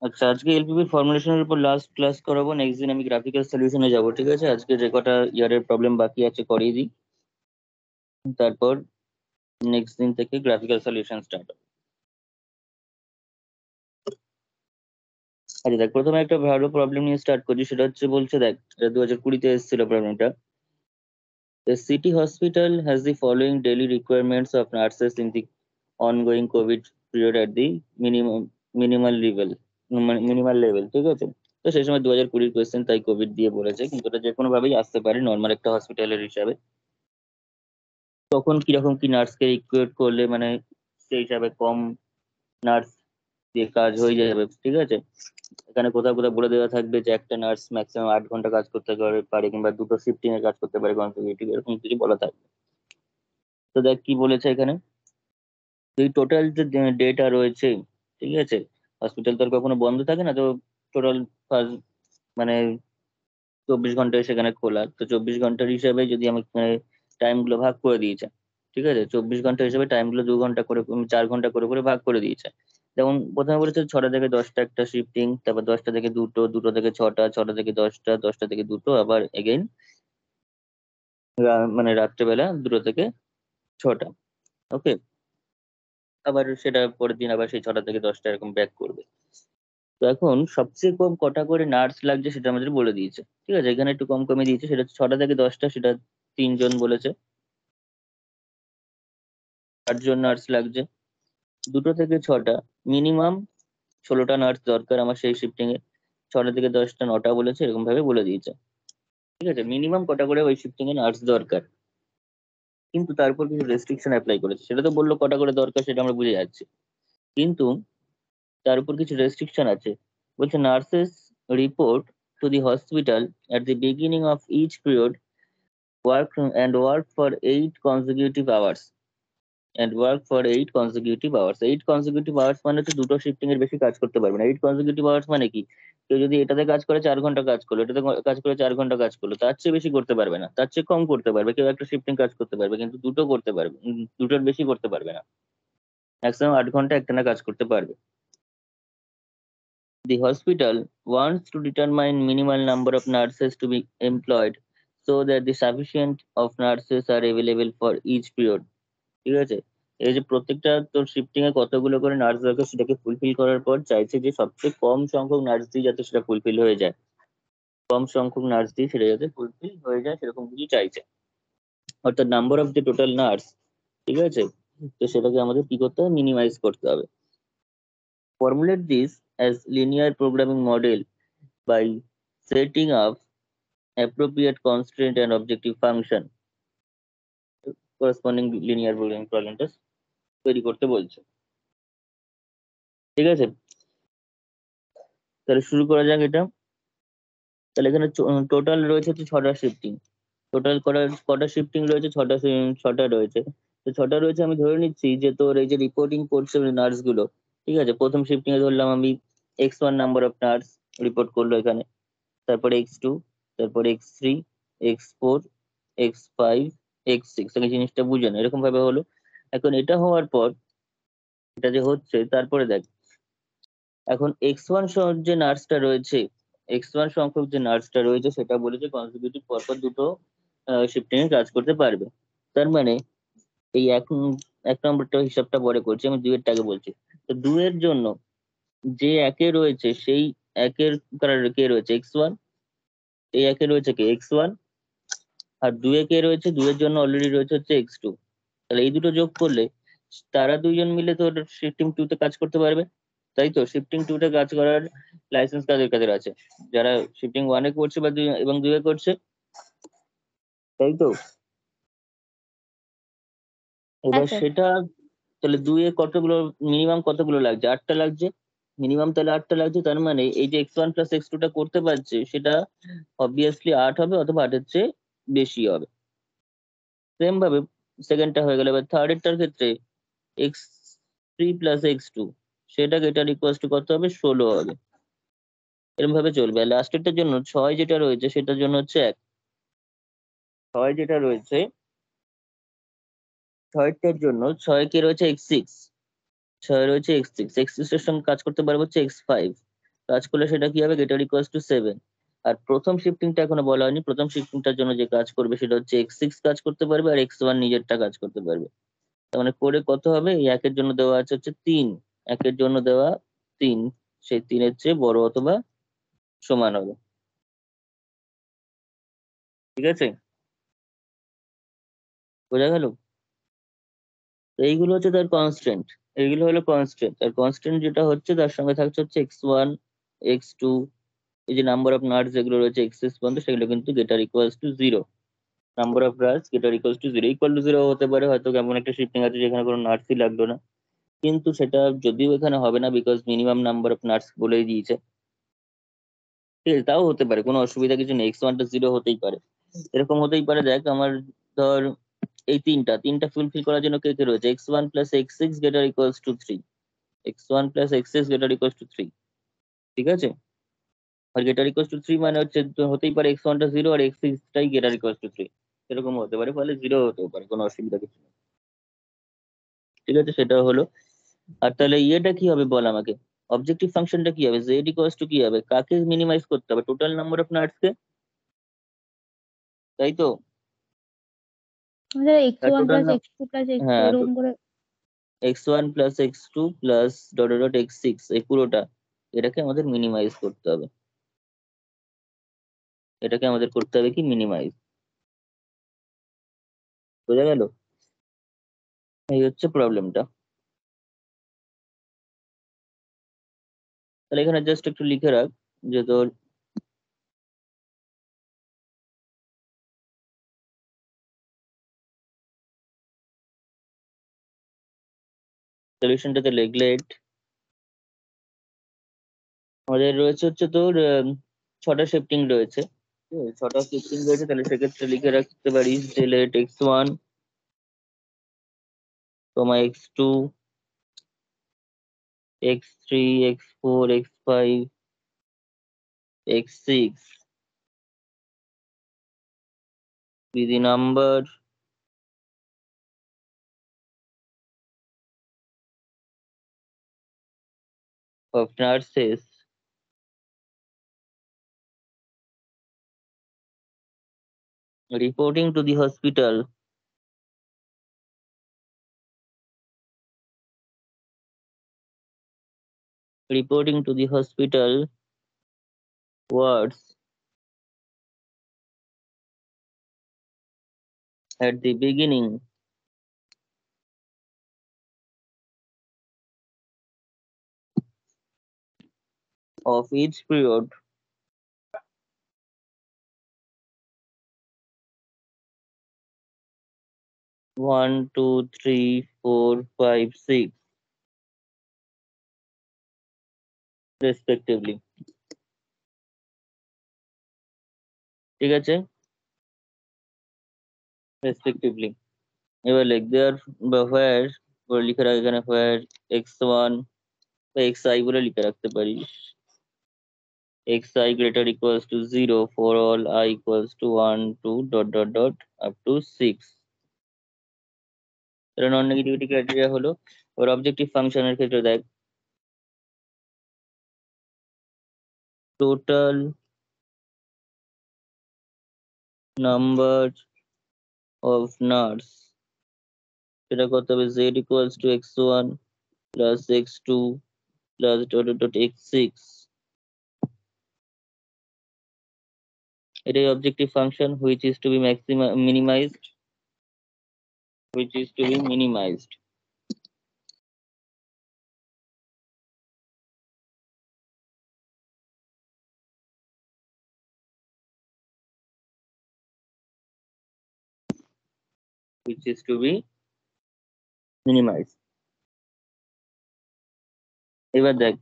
আচ্ছা, আজকে এলপিপি ফর্মুলেশনের উপর লাস্ট ক্লাস করাবো, নেক্সট দিন আমি গ্রাফিক্যাল সলিউশনে যাব। ঠিক আছে, আজকে যে কটা ইয়ারের প্রবলেম বাকি আছে করিয়ে দিই, তারপর নেক্সট দিন থেকে গ্রাফিক্যাল সলিউশন স্টার্ট হবে। আচ্ছা দেখ, প্রথমে একটা ভালো প্রবলেম নিয়ে স্টার্ট করছি। সেটা হচ্ছে, বলছে দেখ, এটা 2020-তে এসেছিল প্রবলেমটা। The city hospital has the following daily requirements of nurses in the ongoing COVID period at the minimum minimal level minimal level. ঠিক আছে, তো সেই সময় 2020 কোয়েশ্চেন, তাই কোভিড দিয়ে বলেছে, কিন্তু এটা যে কোনো ভাবেই আসতে পারে নর্মাল একটা হসপিটালের হিসাবে। তখন কিরকম কি নার্সকে রিক্রুট করলে মানে সেই হিসাবে কম নার্স দিয়ে কাজ হয়ে যাবে। ঠিক আছে, এখানে কোথাও কোথাও বলে দেওয়া থাকবে যে একটা নার্স ম্যাক্সিমাম 8 ঘন্টা কাজ করতে পারে, কিংবা দুটো শিফটিং এ কাজ করতে পারে কনসিকিউটিভ, এরকম কিছু বলা থাকবে। তো দেখ কি বলেছে এখানে, এই টোটাল যে ডেটা রয়েছে, ঠিক আছে, হসপিটাল তো আর কখনো বন্ধ থাকে না, তো টোটাল মানে 24 ঘন্টা সেখানে খোলা, তো 24 ঘন্টার হিসাবে যদি আমি টাইম গুলো ভাগ করে দিয়েছে। ঠিক আছে, 24 ঘন্টা হিসাবে টাইম গুলো 2 ঘন্টা করে 4 ঘন্টা করে করে ভাগ করে দিয়েছে। যেমন প্রথমে বলেছে 6টা থেকে 10টা একটা শিফটিং, তারপর 10টা থেকে দুটো, দুটো থেকে 6টা, 6টা থেকে 10টা, 10টা থেকে দুটো, আবার এগেইন মানে রাত্রেবেলা 2টো থেকে 6টা। ওকে, আবার সেটা পরের দিন আবার সেই 6টা থেকে 10টা এরকম ব্যাক করবে। তো এখন সবচেয়ে কম কটা করে নার্স লাগছে সেটা আমাদের বলে দিয়েছে। ঠিক আছে, এখানে একটু কম কমে দিয়েছে, সেটা 6টা থেকে 10টা, সেটা 3 জন বলেছে। 8 জন নার্স লাগছে। 2টো থেকে 6টা মিনিমাম 16টা নার্স দরকার আমার সেই শিফটিং এ। 6টা থেকে 10টা 9টা বলেছে, এরকম ভাবে বলে দিয়েছে। ঠিক আছে, মিনিমাম কটা করে ওই শিফটিং এ নার্স দরকার, কিন্তু তারপর কিছু রেস্ট্রিকশন অ্যাপ্লাই করেছে। সেটা তো বললো কটা করে দরকার, সেটা আমরা বুঝে যাচ্ছি, কিন্তু তার উপর কিছু রেস্ট্রিকশন আছে। বলছে nurses report to the hospital at the beginning of each period, work for 8 consecutive hours, মানে তো দুটো শিফটিং এর বেশি কাজ করতে পারবে না। 8 consecutive hours মানে কি, কেউ যদি এটাতে কাজ করে 4 ঘন্টা কাজ করলো, এটাতে কাজ করে 4 ঘন্টা কাজ করলো, তার চেয়ে বেশি করতে পারবে না, তার চেয়ে কম করতে পারবে। কেউ একটা শিফটিং কাজ করতে পারবে, কিন্তু দুটো করতে পারবে, দুটোর বেশি করতে পারবে না। ম্যাক্সিমাম 8 ঘন্টা একটানা কাজ করতে পারবে। The hospital wants to determine minimal number of nurses to be employed so that the sufficient of nurses are available for each period. ঠিক আছে, এই যে প্রত্যেকটা তোর শিফটিং এ কতগুলো করে নার্স দরকার সেটাকে ফুলফিল করার পর চাইছে যে সবচেয়ে কম সংখ্যক নার্স দিয়ে যাতে সেটা ফুলফিল হয়ে যায়, কম সংখ্যক নার্স দিয়ে সেটা যাতে ফুলফিল হয়ে যায় সেরকম কিছু চাইছে, অর্থাৎ number of the total nurse. ঠিক আছে, তো সেটাকে আমাদের কি করতে হবে, মিনিমাইজ করতে হবে। Formulate this as linear programming model by setting up appropriate constraint and objective function corresponding linear programming problemটা তৈরি করতে বলছে। ঠিক আছে, তাহলে শুরু করা যাক এটা। তাহলে এখানে টোটাল রয়েছে হচ্ছে 6টা শিফটিং। টোটাল কটা শিফটিং রয়েছে, 6টা রয়েছে। তো 6টা রয়েছে, আমি ধরে নিচ্ছি যে তোর এই যে রিপোর্টিং করছে নার্স গুলো। ঠিক আছে, প্রথম শিফটিং এ ধরলাম আমি x1 number of nurse report করলো এখানে, তারপরে x2, তারপরে x3, x4, x5, x6। আগে জিনিসটা বুঝে না, এরকম ভাবে হলো। এখন এটা হওয়ার পর, এটা যে হচ্ছে, তারপরে দেখ এখন x1 যে নার্সটা রয়েছে, x1 সংখ্যক যে নার্সটা রয়েছে সেটা বলেছে কনসিকিউটিভ পরপর দুটো শিফটিং এ কাজ করতে পারবে। তার মানে এই এক নম্বরটা হিসাবটা পরে করছি, আমি দুইয়েরটা আগে বলছি। তো দুইয়ের জন্য যে একে রয়েছে সেই একের কে রয়েছে x1, এই একে রয়েছে কে x1, আর দুয়ে কে রয়েছে, দুয়ের জন্য অলরেডি রয়েছে হচ্ছে x2। তাহলে এই দুটো যোগ করলে তারা দুইজন মিলে তো শিফটিং টু তে কাজ করতে পারবে। তাই তো, শিফটিং টু তে কাজ করার লাইসেন্স কাদের কাদের আছে, যারা শিফটিং ওয়ানে করছে বা দুই এবং দুয়ে করছে। তাই তো, হ্যাঁ এবার স্যার। সেটা, তাহলে দুয়ে কতগুলো, মিনিমাম কতগুলো লাগছে, 8টা লাগছে। মিনিমাম তাহলে 8টা লাগছে, তার মানে এই যে x1 + x2 টা করতে পারছে সেটা অবভিয়াসলি 8 হবে, অথবা 8-এর চেয়ে বেশি হবে। সেম ভাবে সেকেন্ডটা হয়ে গেল। এবার থার্ড এরটার ক্ষেত্রে x3 + x2, সেটাকে এটা ইকুয়ালস টু কত হবে, 16 হবে। এরকম ভাবে চলবে। আর লাস্টেরটার জন্য 6 যেটা রয়েছে সেটার জন্য হচ্ছে 1, 6 যেটা রয়েছে 6টার জন্য 6 কে রয়েছে x6, 6 রয়েছে x6, x6 এর সঙ্গে কাজ করতে পারবো হচ্ছে x5, কাজ করলে সেটা কি হবে, গেটার ইকুয়ালস টু 7। আর প্রথম শিফটিংটা এখনো বলা হয়নি, প্রথম শিফটিংটার জন্য যে কাজ করবে সেটা হচ্ছে x6 কাজ করতে পারবে আর x1 নিজেরটা কাজ করতে পারবে। তার মানে করে কত হবে, এই একের জন্য দেওয়া আছে হচ্ছে 3, একের জন্য দেওয়া 3, সেই 3-এর চেয়ে বড় অথবা সমান হবে। ঠিক আছে, বোঝা গেল? তো এইগুলো হচ্ছে তার কনস্ট্যান্ট, এইগুলো হলো কনস্ট্যান্ট। আর কনস্ট্যান্ট যেটা হচ্ছে তার সঙ্গে থাকছে হচ্ছে x1, x2, এই যে নাম্বার অফ নাটস যেগুলো রয়েছে এক্সেস পর্যন্ত, সেগুলো কিন্তু greater equals to 0। Number of rows greater equals to 0, equal to 0 হতে পারে হয়তো কেমন একটা শিফটিং আছে যেখানে কোনো নাটসই লাগলো না, কিন্তু সেটা যদিও এখানে হবে না because minimum number of nuts বলেই দিয়েছে। ঠিক আছে, তাও হতে পারে, কোনো অসুবিধা কিছু নেই, x1টা 0 হতেই পারে। এরকম হতেই পারে, দেখ আমার ধর এই তিনটা তিনটা ফুলফিল করার জন্য কে কে রয়েছে, x1 plus x6 greater equals to 3, x1 plus x6 greater equals to 3। ঠিক আছে, আর গেটার ইকুয়ালস টু 3 মানে হচ্ছে তো হতেই পারে x1টা 0 আর x6টাই গেটার ইকুয়ালস টু 3, এরকম হতে পারে, ফলে 0 হতেও পারে, কোনো অসুবিধা কিছু নেই। ঠিক আছে, সেটা হলো। আর তাহলে ইয়েটা কি হবে বল আমাকে, অবজেক্টিভ ফাংশনটা কি হবে, জেড ইকুয়ালস টু কি হবে, কাকে মিনিমাইজ করতে হবে, টোটাল নাম্বার অফ নাটস কে, তাই তো? আমাদের এক্স আর ওয়ান টোটাল প্লাস না, এক্স টু প্লাস এক্স হ্যাঁ, ওরকম করে। x1 plus x2 plus dot dot x6, এই পুরোটা, এটাকে আমাদের মিনিমাইজ করতে হবে, এটাকে আমাদের করতে হবে কি, মিনিমাইজ। বোঝা গেল? এই হচ্ছে প্রবলেমটা। তাহলে এখানে জাস্ট একটু লিখে রাখ যে তোর সলিউশনটাতে লেগলেট আমাদের রয়েছে হচ্ছে তোর 6টা শিফটিং রয়েছে। ঠিক আছে, 6টা শিফটিং রয়েছে, তাহলে সেক্ষেত্রে লিখে রাখতে পারিস যে late x1, x2, x3, x4, x5, x6 be the number of nurses reporting to the hospital wards at the beginning of each period, 1, 2, 3, 4, 5, 6 respectively। ঠিক আছে, রেসপেক্টিভলি। এবার লিখ দেয়ার হোয়ার, লিখে রাখ এখানে হোয়ার x1 বা xi বলে লিখে রাখতে পারিস, xi greater equals to 0 for all I equals to 1 2 dot dot dot up to 6। এটা নন নেগেটিভিটি ক্রাইটেরিয়া হলো। এবার অবজেক্টিভ ফাংশনের ক্ষেত্রে দেখ, টোটাল নাম্বার অফ নাটস, সেটা কত হবে, z equals to x1 plus x2 plus dot dot dot x6। এটাই objective function which is to be minimized, which is to be minimized। which is to be minimized। এবার দেখ,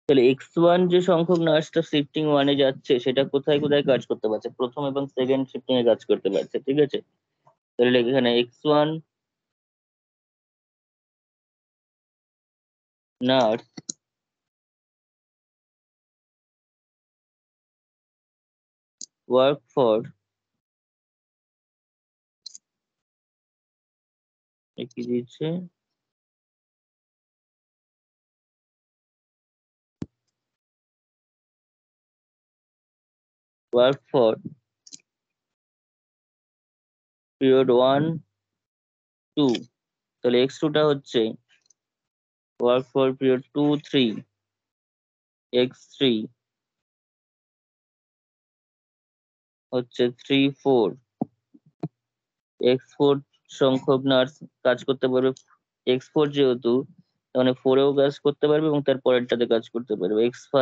তাহলে x1 যে সংখ্যক নার্সটা shifting 1-এ যাচ্ছে সেটা কোথায় কোথায় কাজ করতে পারছে, প্রথম এবং সেকেন্ড শিফটিং এ কাজ করতে পারছে। ঠিক আছে, তাহলে লেখ এখানে x1 নার্স ওয়ার্ক ফর, কি দিচ্ছে, work for period 1 2, তাহলে x2 টা হচ্ছে work for period 2 3, x3 হচ্ছে 3 4, x4 সংখ্যক নার্স কাজ করতে পারবে, x4 যেহেতু মানে 4 এও কাজ করতে পারবে এবং তার পরেরটাতে কাজ করতে পারবে, x5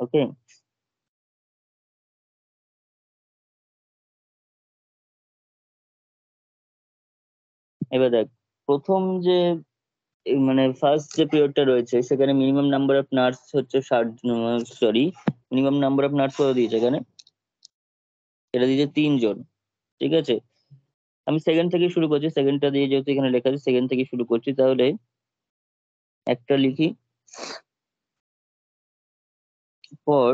ওকে। এবার দেখ প্রথম যে মানে ফার্স্ট যে পিরিয়ডটা রয়েছে সেখানে মিনিমাম নাম্বার অফ নার্স হচ্ছে 60, sorry minimum number of nurse কত দিয়েছে এখানে, এটা দিয়েছে 3 জন, ঠিক আছে। আমি সেকেন্ড থেকে শুরু করছি, সেকেন্ডটা দিয়ে যেহেতু এখানে লেখা আছে সেকেন্ড থেকে শুরু করছি, তাহলে একটা লিখি for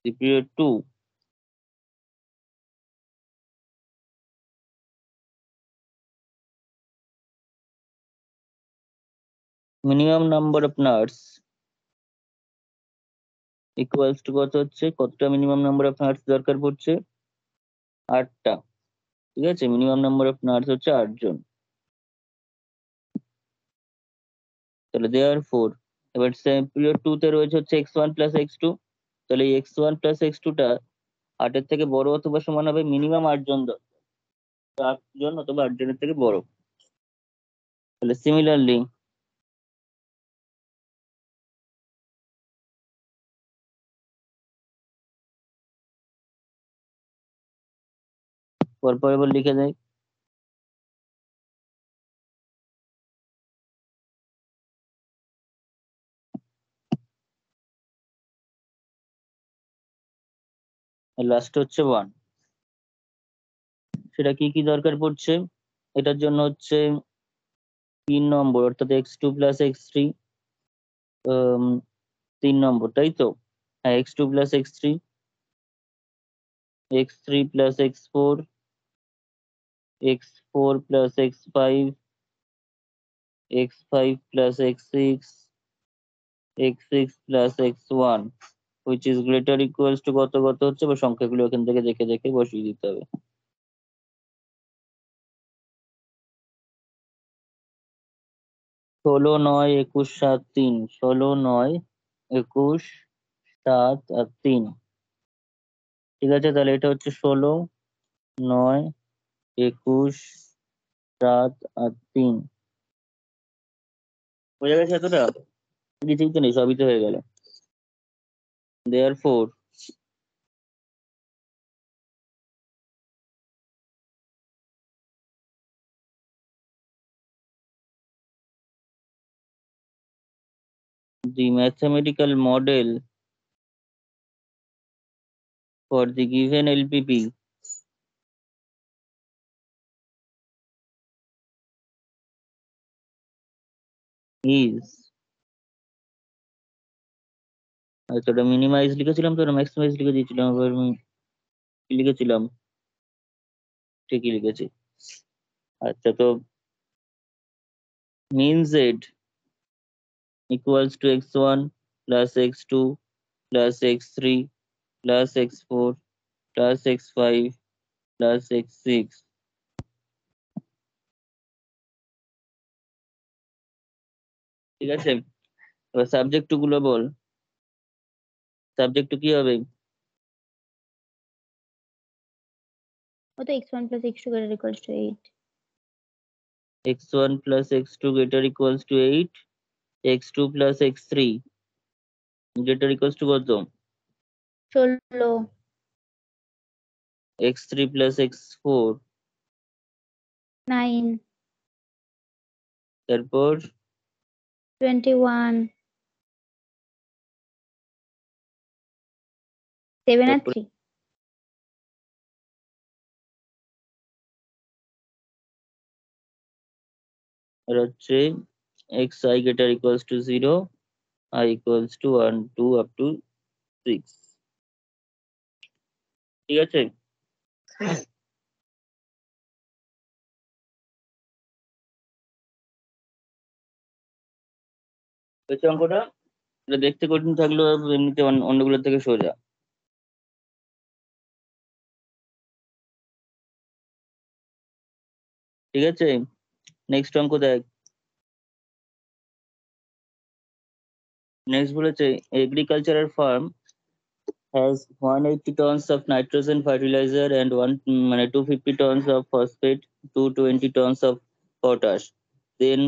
the period 2 minimum number of nurse equals to কত হচ্ছে, কতটা মিনিমাম নাম্বার অফ নার্স দরকার পড়ছে, 8টা, ঠিক আছে। মিনিমাম নাম্বার অফ নার্স হচ্ছে 8 জন, তাহলে দেয়ার ফোর এবার পিরিয়ড 2 তে রয়েছে হচ্ছে x1 প্লাস x2, তাহলে x1 প্লাস x2 টা 8-এর থেকে বড় অথবা সমান হবে, মিনিমাম 8 জন, 8 জন অথবা 8 জনের থেকে বড়। তাহলে সিমিলারলি পরপর এবার লিখে দেয়, লাস্ট হচ্ছে 1, সেটা কি কি দরকার পড়ছে, এটার জন্য হচ্ছে 3 নম্বর অর্থাৎ x2 প্লাস x3, 3 নম্বর তাই তো, হ্যাঁ x2 plus x3, x3 plus x4, x4 plus x5, x5 plus x6, x6 plus x1 which is greater equals to কত কত হচ্ছে, বা সংখ্যাগুলো এখান থেকে দেখে দেখে বসিয়ে দিতে হবে। 16 9 21 7 3, 16 9 21 7 আর 3, ঠিক আছে। তাহলে এটা হচ্ছে 16 9 21 7 আর 3, বোঝা গেছে এতটা, কিছুই তো নেই, সবই তো হয়ে গেল। therefore the mathematical model for the given LPP is, আচ্ছা ওটা মিনিমাইজ লিখেছিলাম তো, ম্যাক্সিমাইজ লিখে দিয়েছিলাম, আবার আমি কি লিখেছিলাম, ঠিকই লিখেছি। আচ্ছা তো mean z equals to x1 plus x2 plus x3 plus x4 plus x5 plus x6, ঠিক আছে। এবার সাবজেক্ট গুলো বল, সাবজেক্ট কি হবে, ও তো x1 plus x2 equals to 8, x1 plus x2 greater equals to 8, x2 plus x3 greater equals to কত, 16, x3 plus x4, 9, তারপর 21, 7 আর তারপর 3, আর হচ্ছে xi greater equals to 0, I equals to 1 2 up to 6। ঠিক আছে, হচ্ছে অঙ্কটা। এটা দেখতে কঠিন থাকলেও এমনিতে অন্যগুলোর থেকে সোজা। ঠিক আছে, নেক্সট অঙ্ক দেখ। নেক্সট বলেছে agricultural farm has 180 tons of nitrogen fertilizer and 250 tons of phosphate, 220 tons of potash. Then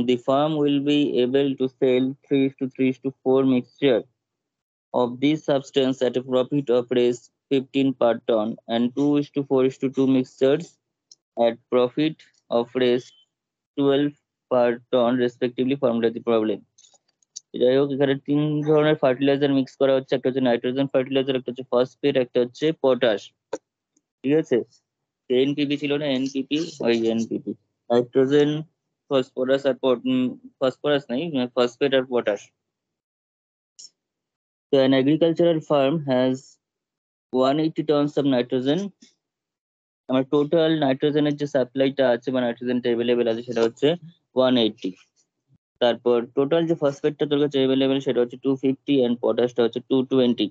the farm will be able to sell 3:3:4 mixture of this substance at a profit of Rs 15 per ton and 2:4:2 mixtures at profit of Rs 12 per ton respectively. Formulate the problem. যাই হোক, এখানে তিন ধরনের fertiliser mix করা হচ্ছে, একটা হচ্ছে nitrogen fertiliser, একটা হচ্ছে ফসফেট, একটা হচ্ছে পটাশ। ঠিক আছে, এনপিপি ছিল না, এনপিপি, ওই এনপিপি নাইট্রোজেন, ফসফরাস আর ফসফরাস নাই, ফসফেট আর পটাশ। তো an agricultural farm has 180 tons of nitrogen। আমার টোটাল নাইট্রোজেনের যে সাপ্লাইটা আছে বা নাইট্রোজেনটা অ্যাভেলেবেল আছে সেটা হচ্ছে 180। তারপর টোটাল যে ফসফেটটা তোর কাছে অ্যাভেলেবেল সেটা হচ্ছে 250 এন্ড পটাশটা হচ্ছে 220।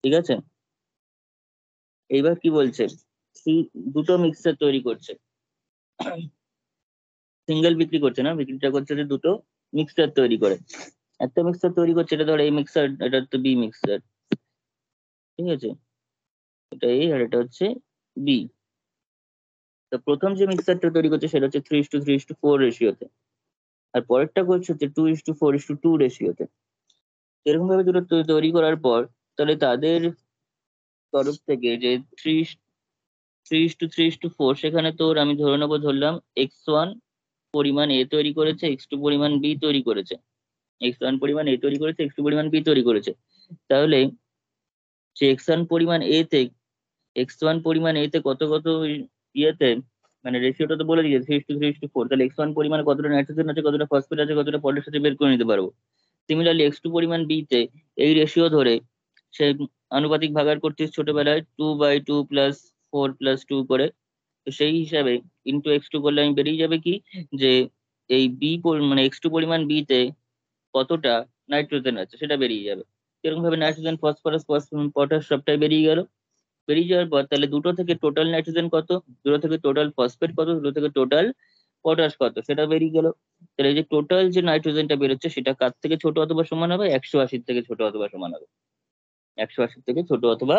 ঠিক আছে, এইবার কি বলছে, দুটো মিক্সচার তৈরি করছে, সিঙ্গেল বিক্রি করছে না, বিক্রিটা করছে যে দুটো মিক্সচার তৈরি করে। একটা মিক্সচার তৈরি করছে, এটা ধর এই মিক্সচার, এটা তো বি মিক্সচার। ঠিক আছে, এটা এই আর এটা হচ্ছে বি। তো প্রথম যে মিক্সচারটা তৈরি করছে সেটা হচ্ছে 3:3:4 রেশিওতে, আর পরেরটা করছে হচ্ছে 2:4:2 রেশিওতে। এরকম ভাবে দুটো তৈরি করার পর তাহলে তাদের তরফ থেকে যে থ্রি 3:3:4, সেখানে তোর আমি ধরলাম x1 পরিমাণ এ তৈরি করেছে, x2 পরিমাণ বি তৈরি করেছে, x1 পরিমাণ এ তৈরি করেছে, x2 পরিমাণ বি তৈরি করেছে। তাহলে সে x1 পরিমাণ এ তে, x1 পরিমাণ এ তে কত কত ইয়েতে, মানে রেশিওটা তো বলে দিয়েছে 3:3:4, তাহলে x1 পরিমাণ কতটা নাইট্রোজেন আছে, কতটা ফসফেট আছে, কতটা পটাশ আছে বের করে নিতে পারবো। সিমিলারলি x2 পরিমাণ বি তে এই রেশিও ধরে সে আনুপাতিক ভাগার করছিস ছোটবেলায় 2/2 প্লাস 4+2 করে। তো সেই হিসাবে ইন্টু x2 করলে আমি বেরিয়ে যাবে কি, যে এই মানে x2 পরিমাণ বি তে কতটা নাইট্রোজেন আছে সেটা বেরিয়ে যাবে। এরকম ভাবে নাইট্রোজেন, ফসফরাস, পটাশ সবটাই বেরিয়ে গেল। বেরিয়ে যাওয়ার পর তাহলে দুটো থেকে টোটাল নাইট্রোজেন কত, দুটো থেকে টোটাল ফসফেট কত, দুটো থেকে টোটাল পটাশ কত সেটা বেরিয়ে গেল। তাহলে এই যে টোটাল যে নাইট্রোজেনটা বেরোচ্ছে সেটা কার থেকে ছোট অথবা সমান হবে, 180 থেকে ছোট অথবা সমান হবে, 180 থেকে ছোট অথবা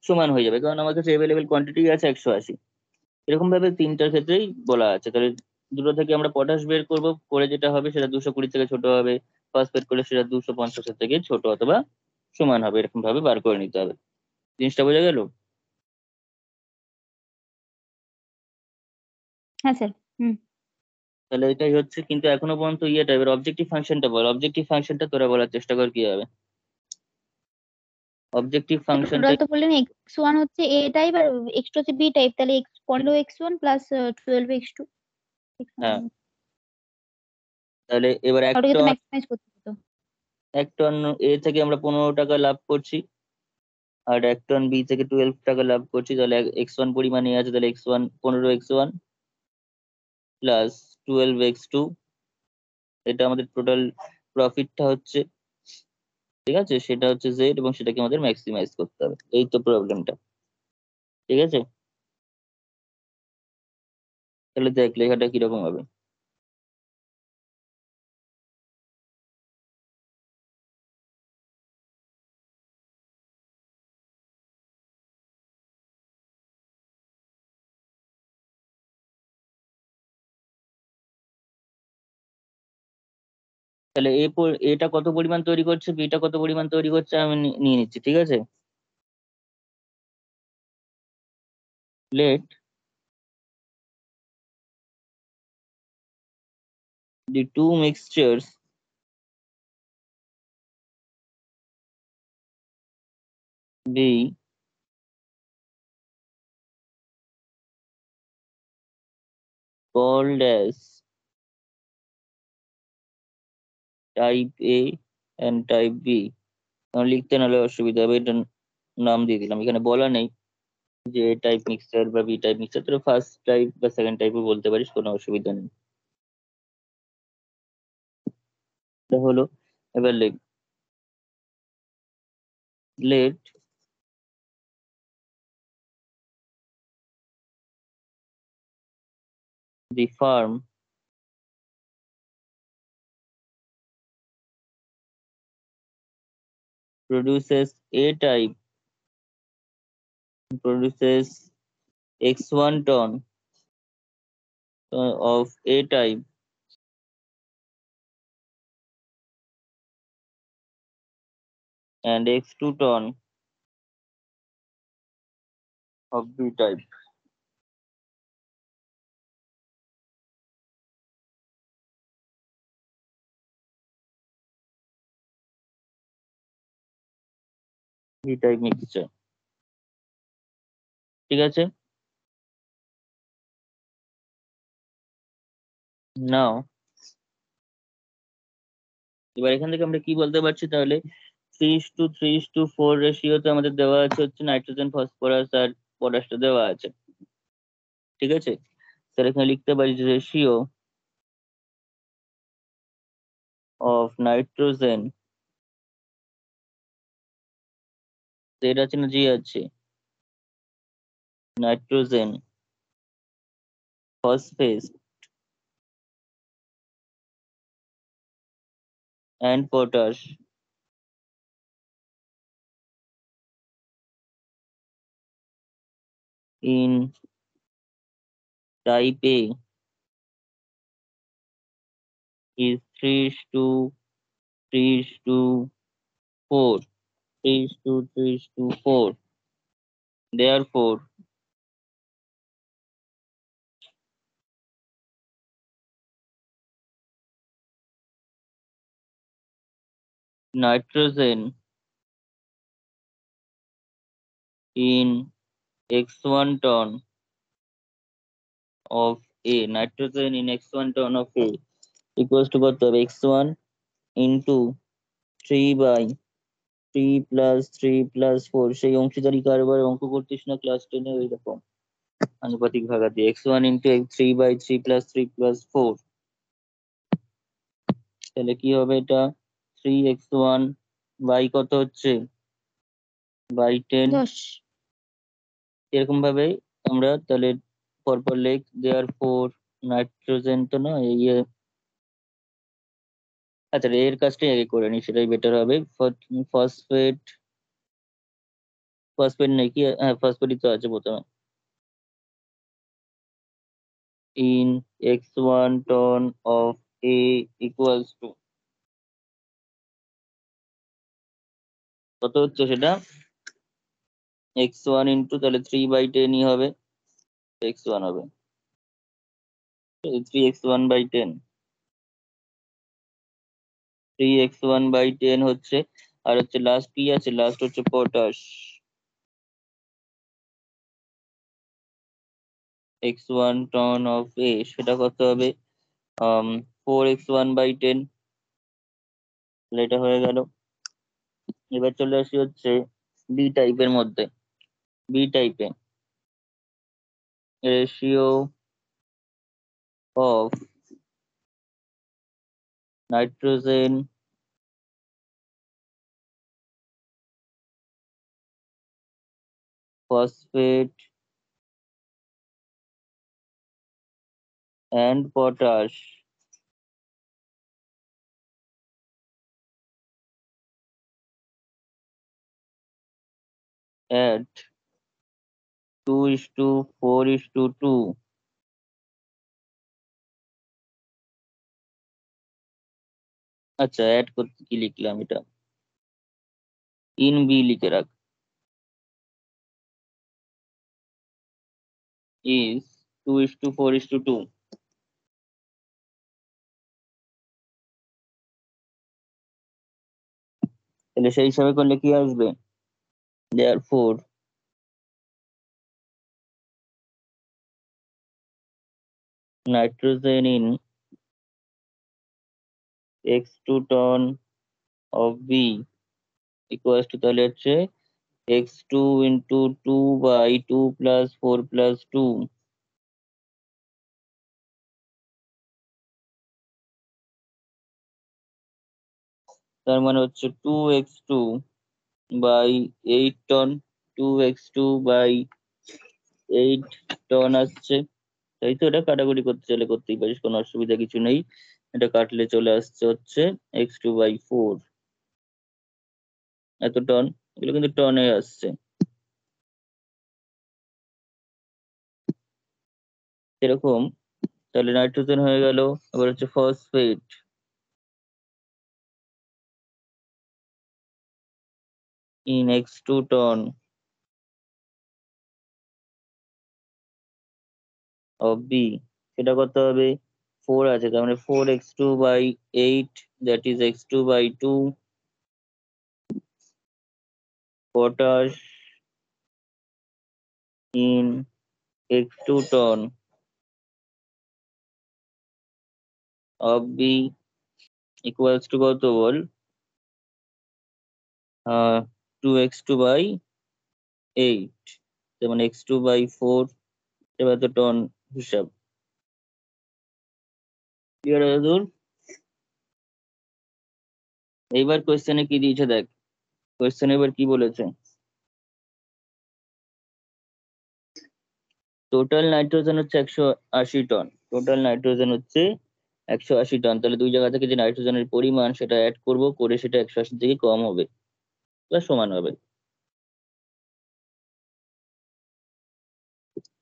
সমান হয়ে যাবে, কারণ আমার কাছে অ্যাভেলেবেল কোয়ান্টিটি আছে 180। এরকম ভাবে তিনটার ক্ষেত্রেই বলা আছে। তাহলে দুটো থেকে আমরা পটাশ বের করব, করে যেটা হবে সেটা 220 থেকে ছোট হবে, ফসফেট করলে সেটা 250 থেকে ছোট অথবা সমান হবে, এরকম ভাবে বার করে নিতে হবে। জিনিসটা বোঝা গেল? হ্যাঁ স্যার। হুম। তাহলে এটাই হচ্ছে, কিন্তু এখনো পর্যন্ত ইয়েটা, এবার অবজেক্টিভ ফাংশনটা বল, অবজেক্টিভ ফাংশনটা তোরা বলার চেষ্টা কর কি হবে। অবজেক্টিভ ফাংশনটা, টোটাল তো বললেন x1 হচ্ছে a টাইপ আর x2 হচ্ছে b টাইপ, তাহলে 15x1 প্লাস 12x2। হ্যাঁ, তাহলে এবার এক ওটাকে তো টন, ম্যাক্সিমাইজ করতে হতো। 1 টন এ থেকে আমরা 15 টাকা লাভ করছি, আর 1 টন বি থেকে 12 টাকা লাভ করছি। তাহলে x1 পরিমাণ এ আছে, তাহলে x1 15x1 প্লাস 12x2, এটা আমাদের টোটাল প্রফিটটা হচ্ছে। ঠিক আছে, সেটা হচ্ছে জেড এবং সেটাকে আমাদের ম্যাক্সিমাইজ করতে হবে, এই তো প্রবলেমটা। ঠিক আছে, তাহলে দেখ লেখাটা কিরকম হবে। তাহলে এটা কত পরিমাণ তৈরি করছে, বিটা কত পরিমাণ তৈরি করছে আমি নিয়ে নিচ্ছি। ঠিক আছে, late the two mixtures be called as type A and type B. লিখতে নাহলে অসুবিধা হবে, এটা নাম দিয়ে দিলাম, এখানে বলা নেই যে টাইপ মিক্সচার বা বি টাইপ মিক্সচার, তোরা ফার্স্ট টাইপ বা সেকেন্ড টাইপও বলতে পারিস, কোনো অসুবিধা নেই। এটা হলো, এবার let the firm produces x1 ton of A type and x2 ton of B type. B type mixture, ঠিক আছে। নাও এবার এখান থেকে আমরা কি বলতে পারছি তাহলে, 3:3:4 রেশিওতে আমাদের দেওয়া আছে হচ্ছে নাইট্রোজেন, ফসফরাস আর পটাশটা দেওয়া আছে, ঠিক আছে। তাহলে এখানে লিখতে পারি যে রেশিও অফ নাইট্রোজেন, জেড আছে না জি আছে, nitrogen, phosphate and potash in type A is 3:3:4. 3:3:4. Therefore, nitrogen in x1 ton of A, nitrogen in x1 ton of A equals to কত হবে, x1 into 3/3 + 3 + 4, সেই অংশীদারি কারবার অঙ্ক করতিস না ক্লাস 10-এ, ওই রকম আনুপাতিক ভাগাতি, x1 into 3/3 + 3 + 4, তাহলে কি হবে এটা, 3x1 বাই কত হচ্ছে, বাই 10। 10। এরকম ভাবে আমরা তাহলে পরপর লেখ, দেয়ার ফোর নাইট্রোজেন তো না ইয়ে, আচ্ছা এর কাজটাই আগে করে নি, সেটাই বেটার হবে। ফসফেট, ফসফেট নেই কি, হ্যাঁ ফসফেটই তো আছে প্রথমে, in x1 ton of A equals to কত হচ্ছে সেটা, x1 ইন্টু তাহলে 3/10 হবে, x1 হবে 3x1/10, 3x1/10 হচ্ছে, আর হচ্ছে লাস্ট কি আছে, লাস্ট হচ্ছে potash, x1 ton of A, সেটা কত হবে, 4x1/10, এটা হয়ে গেল। এবার চলে আসি হচ্ছে বি টাইপের মধ্যে, বি টাইপে ratio of nitrogen, phosphate and potash at 2:4:2। আচ্ছা অ্যাড করতে কি লিখলাম, এটা ইন বি লিখে রাখ, is 2:4:2। তাহলে সেই হিসাবে করলে কি আসবে, therefore nitrogen in x2 ton of B equals to তাহলে হচ্ছে x2 into 2 by 2 plus 4 plus 2 তার মানে হচ্ছে 2x2 by 8 ton 2x2 by 8 ton আসছে, তাই তো? এটা কাটাকুটি করতে চলে করতেই পারিস, কোনো অসুবিধা কিছু নেই। এটা কাটলে চলে আসছে হচ্ছে x2/4 এত টন, এগুলো কিন্তু টনে আসছে। এরকম তাহলে নাইট্রোজেন হয়ে গেল। এবার হচ্ছে phosphate in x2 ton of B, সেটা করতে হবে 4 আছে, তার মানে 4x2/8 that is x2/2 potash in x2 ton of B equals to কত বল? 2x2/8, তার মানে x2/4, এবার তো টন হিসাব ক্লিয়ার হয়ে দূর। এইবার কোয়েশ্চেনে কি দিয়েছে দেখ, কোয়েশ্চেন এবার কি বলেছে, টোটাল নাইট্রোজেন হচ্ছে 180 টন, টোটাল নাইট্রোজেন হচ্ছে 180 টন। তাহলে দুই জায়গা থেকে যে নাইট্রোজেনের পরিমাণ সেটা অ্যাড করব, করে সেটা 180 থেকে কম হবে বা সমান হবে।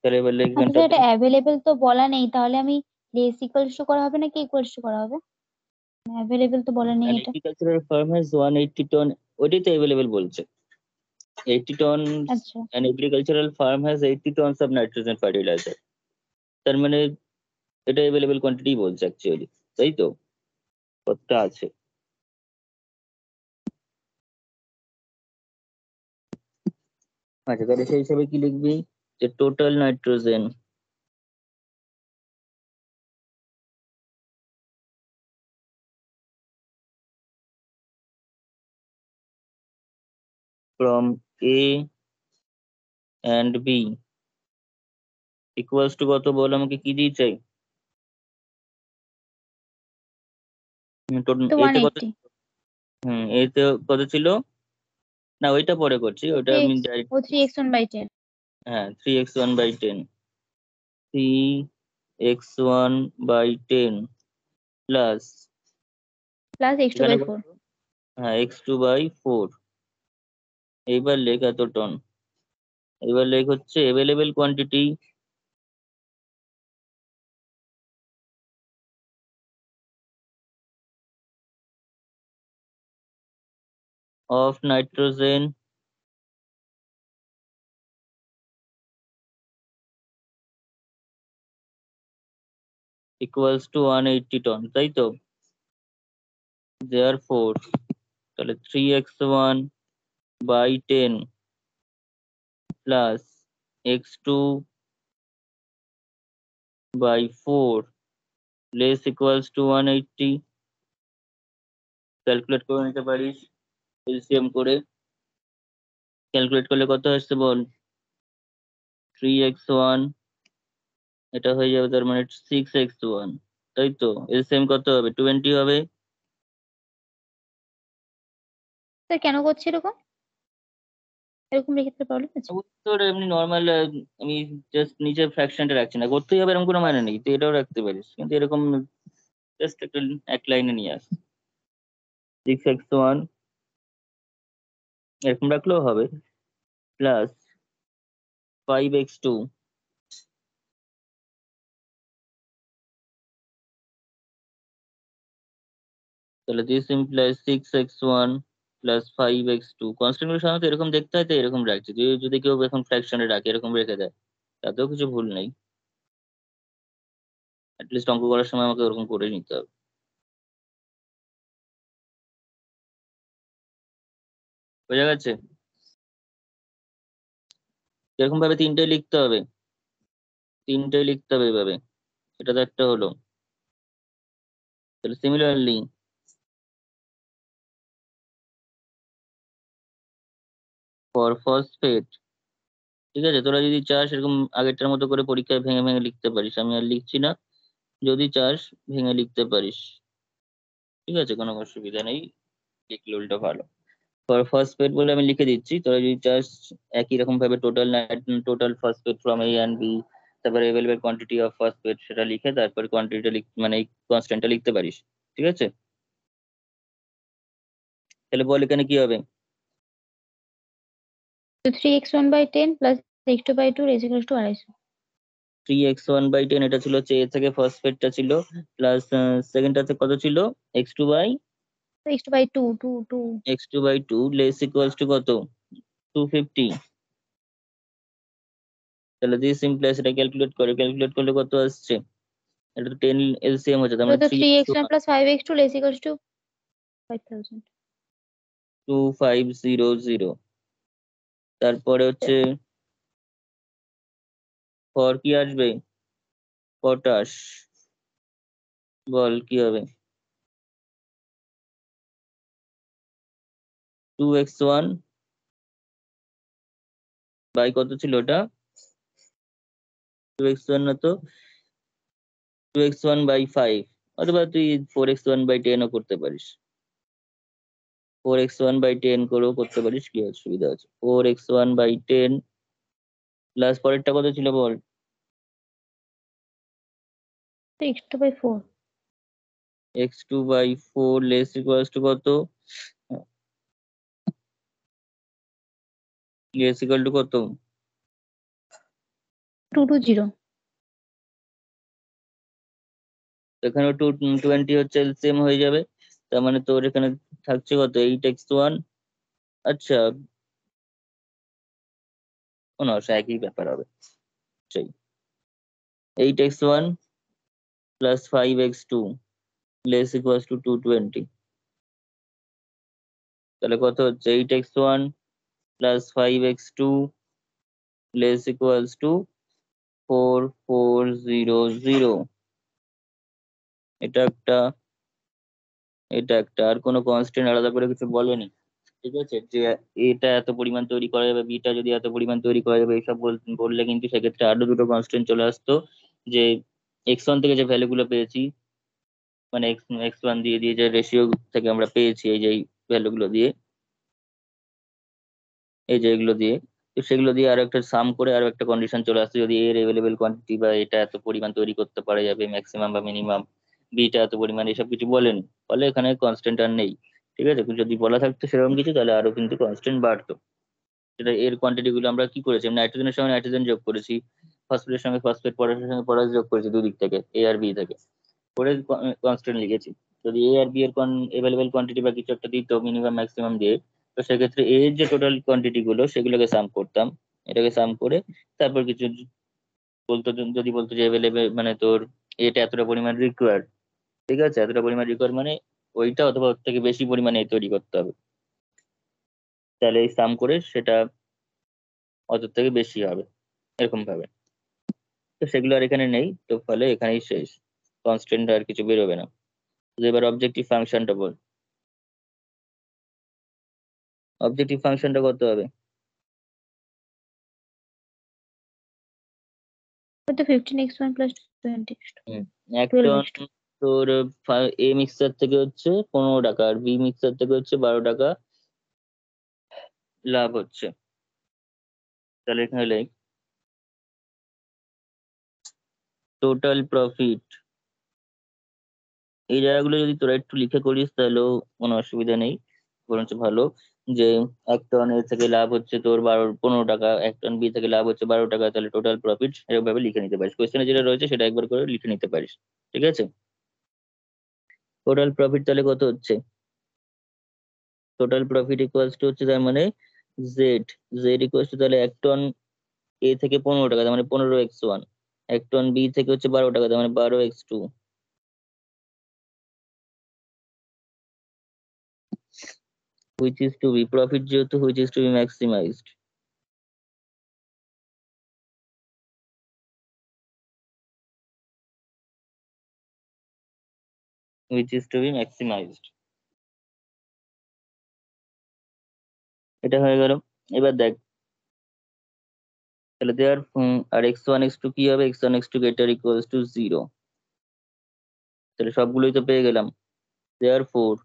তাহলে এবার লেখ আচ্ছা এখানটাতে, স্যার, এটা অ্যাভেলেবেল তো বলা নেই, তাহলে আমি লেস ইকুয়ালস টু করা হবে নাকি ইকুয়ালস টু করা হবে? অ্যাভেলেবেল তো বলা নেই an এটা। agricultural farm has 180 ton, ওইটাই তো অ্যাভেলেবেল বলছে 80 টন, আচ্ছা, an agricultural farm has 80 tons of nitrogen fertilizer, তার মানে এটা অ্যাভেলেবেল কোয়ান্টিটি বলছে অ্যাকচুয়ালি, তাই তো? কতটা আছে? আচ্ছা, তাহলে সেই হিসাবে কি লিখবি, যে total nitrogen from A and B equals to কত বল আমাকে, কি দিয়েছে? তো ওয়ান এতে কত? এইটটি এতে কত ছিল? না, ওইটা পরে করছি, ও ওইটা থ্রি আমি এক্স direct- ও 3x1/10 হ্যাঁ, 3x1/10, 3x1/10 plus plus x2 এখানে বাই কত? ফোর হ্যাঁ, x2/4। এইবার লেখ এত টন। এবার লেখ হচ্ছে available quantity of nitrogen equals to 180 ton, তাই তো? দেয়ারফোর তাহলে 3x1/10 plus x2/4 less equals to 180। Calculate করে নিতে পারিস এলসিএম করে। ক্যালকুলেট করলে কত আসছে বল? 3x1, এটা হয়ে যাবে তার মানে 6x1, তাই তো? এলসিএম কত হবে? 20 হবে। স্যার কেন করছে এরকম? এরকম রেখে প্রবলেম আছে? উত্তর এমনি নর্মাল, আমি জাস্ট নিচে ফ্র্যাকশনটা রাখছি না, করতেই হবে এরকম কোনো মানে নেই, তুই এটাও রাখতে পারিস, কিন্তু এরকম জাস্ট একটা এক লাইনে নিয়ে আস। 6x1 এরকম রাখলেও হবে, প্লাস 5x2 তাহলে this implies 6x1 plus 5x2। Constant গুলো সাধারণত এরকম দেখতে হয়, তো এরকম রাখছি। যদি যদি কেউ এখন ফ্র্যাকশনে রাখে, এরকম রেখে দেয়, তাতেও কিছু ভুল নেই। অ্যাটলিস্ট অঙ্ক করার সময় আমাকে ওরকম করে নিতে হবে। বোঝা গেছে? এরকম ভাবে তিনটাই লিখতে হবে, তিনটাই লিখতে হবে এভাবে। এটা তো একটা হলো। তাহলে সিমিলারলি ফর ফসফেট, ঠিক আছে, তোরা যদি চাস এরকম আগেরটার মতো করে পরীক্ষায় ভেঙে ভেঙে লিখতে পারিস, আমি আর লিখছি না। যদি চাস ভেঙে লিখতে পারিস, ঠিক আছে, কোনো অসুবিধা নেই, লিখলে উল্টো ভালো। ফর ফসফেট বলে আমি লিখে দিচ্ছি, তোরা যদি চাস একই রকম ভাবে total phosphate from A and B, তারপরে অ্যাভেলেবল কোয়ান্টিটি অফ ফসফেট সেটা লিখে তারপর কোয়ান্টিটিটা মানে এই কনস্ট্যান্টটা লিখতে পারিস, ঠিক আছে। তাহলে বল এখানে কি হবে? তো 3x1/10 plus x2/2 is equals to 250। 3x1/10 এটা ছিল হচ্ছে এ থেকে ফসফেটটা ছিল, প্লাস সেকেন্ডটাতে কত ছিল, x2/2 2 2 x2/2 less equals two কত, 250। তাহলে দিস ইমপ্লাইজ, এটা ক্যালকুলেট করে, ক্যালকুলেট করলে কত আসছে, এটা তো 10 এলসিএম হচ্ছে, তার তো মানে 3x1 plus 5x2 is equals to 5000। 2500। তারপরে হচ্ছে ফর কি আসবে, পটাশ, বল কি হবে, 2x1 বাই কত ছিল ওটা, 2x1 না তো, 2x1/5, অথবা তুই 4x1/10 ও করতে পারিস, 4x1/10 করেও করতে পারিস, কি অসুবিধা আছে, 4x1/10 প্লাস পরেরটা কত ছিল বল, তো x2/4। x2/4 less equals two কত, লেস ইকুয়াল টু কত, 220। এখানে 220 হচ্ছে এলসিএম হয়ে যাবে, তার মানে তোর এখানে থাকছে কত, 8x1, আচ্ছা কোনো একই ব্যাপার হবে, সেই 8x1 plus 5x2 less equals two 220। তাহলে কত হচ্ছে, 8x1 plus 5x2 less equals two 4400। এটা একটা, এটা একটা, আর কোনো কনস্ট্যান্ট আলাদা করে কিছু বলেনি, ঠিক আছে, যে এটা এত পরিমাণ তৈরি করা যাবে, বিটা যদি এত পরিমাণ তৈরি করা যাবে, এইসব বললে কিন্তু সেক্ষেত্রে আরো দুটো কনস্ট্যান্ট চলে আসতো, যে x1 থেকে যে ভ্যালু গুলো পেয়েছি, মানে x1 দিয়ে দিয়ে যে রেশিও থেকে আমরা পেয়েছি, এই যে ভ্যালু গুলো দিয়ে, এই যে এগুলো দিয়ে, তো সেগুলো দিয়ে আরো একটা সাম করে আরো একটা কন্ডিশন চলে আসছে, যদি এর এভেলেবেল কোয়ান্টিটি বা এটা এত পরিমাণ তৈরি করতে পারা যাবে ম্যাক্সিমাম বা মিনিমাম, বিটা এত পরিমাণ, এসব কিছু বলেনি, ফলে এখানে কনস্ট্যান্ট আর নেই, ঠিক আছে। যদি বলা থাকতো সেরকম কিছু তাহলে আরো কিন্তু কনস্ট্যান্ট বাড়তো। সেটা এর কোয়ান্টিটি গুলো আমরা কি করেছি, নাইট্রোজেনের সঙ্গে নাইট্রোজেন যোগ করেছি, ফসফেটের সঙ্গে ফসফেট, পটাশের সঙ্গে পটাশ যোগ করেছি, দুদিক থেকে এ আর বি থেকে করে কনস্ট্যান্ট লিখেছি। যদি এ আর বি এর এভেলেবেল কোয়ান্টিটি বা কিছু একটা দিত মিনিমাম ম্যাক্সিমাম দিয়ে, তো সেক্ষেত্রে এর যে টোটাল কোয়ান্টিটি গুলো সেগুলোকে সাম করতাম, এটাকে সাম করে তারপর কিছু বলতো, যদি বলতো যে এভেলেবেল মানে তোর এটা এতটা পরিমাণ রিকোয়ার্ড, ঠিক আছে, এতটা পরিমাণ রিকোয়ার্ড মানে ওইটা অথবা ওর থেকে বেশি পরিমাণে তৈরি করতে হবে, তাহলে এই সাম করে সেটা অত থেকে বেশি হবে, এরকম ভাবে। তো সেগুলো আর এখানে নেই, তো ফলে এখানেই শেষ, কনস্ট্যান্ট আর কিছু বেরোবে না। তো এবার অবজেক্টিভ ফাংশনটা বল, অবজেক্টিভ ফাংশনটা কত হবে, তো 15x1 plus 20x2 এক টন 12x2। তোর এ মিক্সার থেকে হচ্ছে 15 টাকা, আর বি মিক্সার থেকে হচ্ছে 12 টাকা লাভ হচ্ছে। তাহলে এখানে লাইক টোটাল প্রফিট, এই জায়গাগুলো যদি তোরা একটু লিখে করিস তাহলেও কোনো অসুবিধা নেই, বরঞ্চ ভালো, যে এক টন এ থেকে লাভ হচ্ছে তোর 15 টাকা, এক টন বি থেকে লাভ হচ্ছে 12 টাকা, তাহলে টোটাল প্রফিট এরকম ভাবে লিখে নিতে পারিস, কোয়েশ্চেনে যেটা রয়েছে সেটা একবার করে লিখে নিতে পারিস, ঠিক আছে। টোটাল প্রফিট তাহলে কত হচ্ছে, টোটাল প্রফিট ইকুয়ালস টু হচ্ছে তার মানে জেড, জেড ইকুয়ালস টু তাহলে এক টন এ থেকে 15 টাকা, তার মানে 15x1, এক টন বি থেকে হচ্ছে 12 টাকা, তার মানে 12x2, which is to be profit, যেহেতু which is to be maximized, which is to be maximized. এটা হয়ে গেল। এবার দেখ তাহলে দেয়ার আর x1 x2 কি হবে, x1 x2 greater equals to 0, তাহলে সবগুলোই তো পেয়ে গেলাম। therefore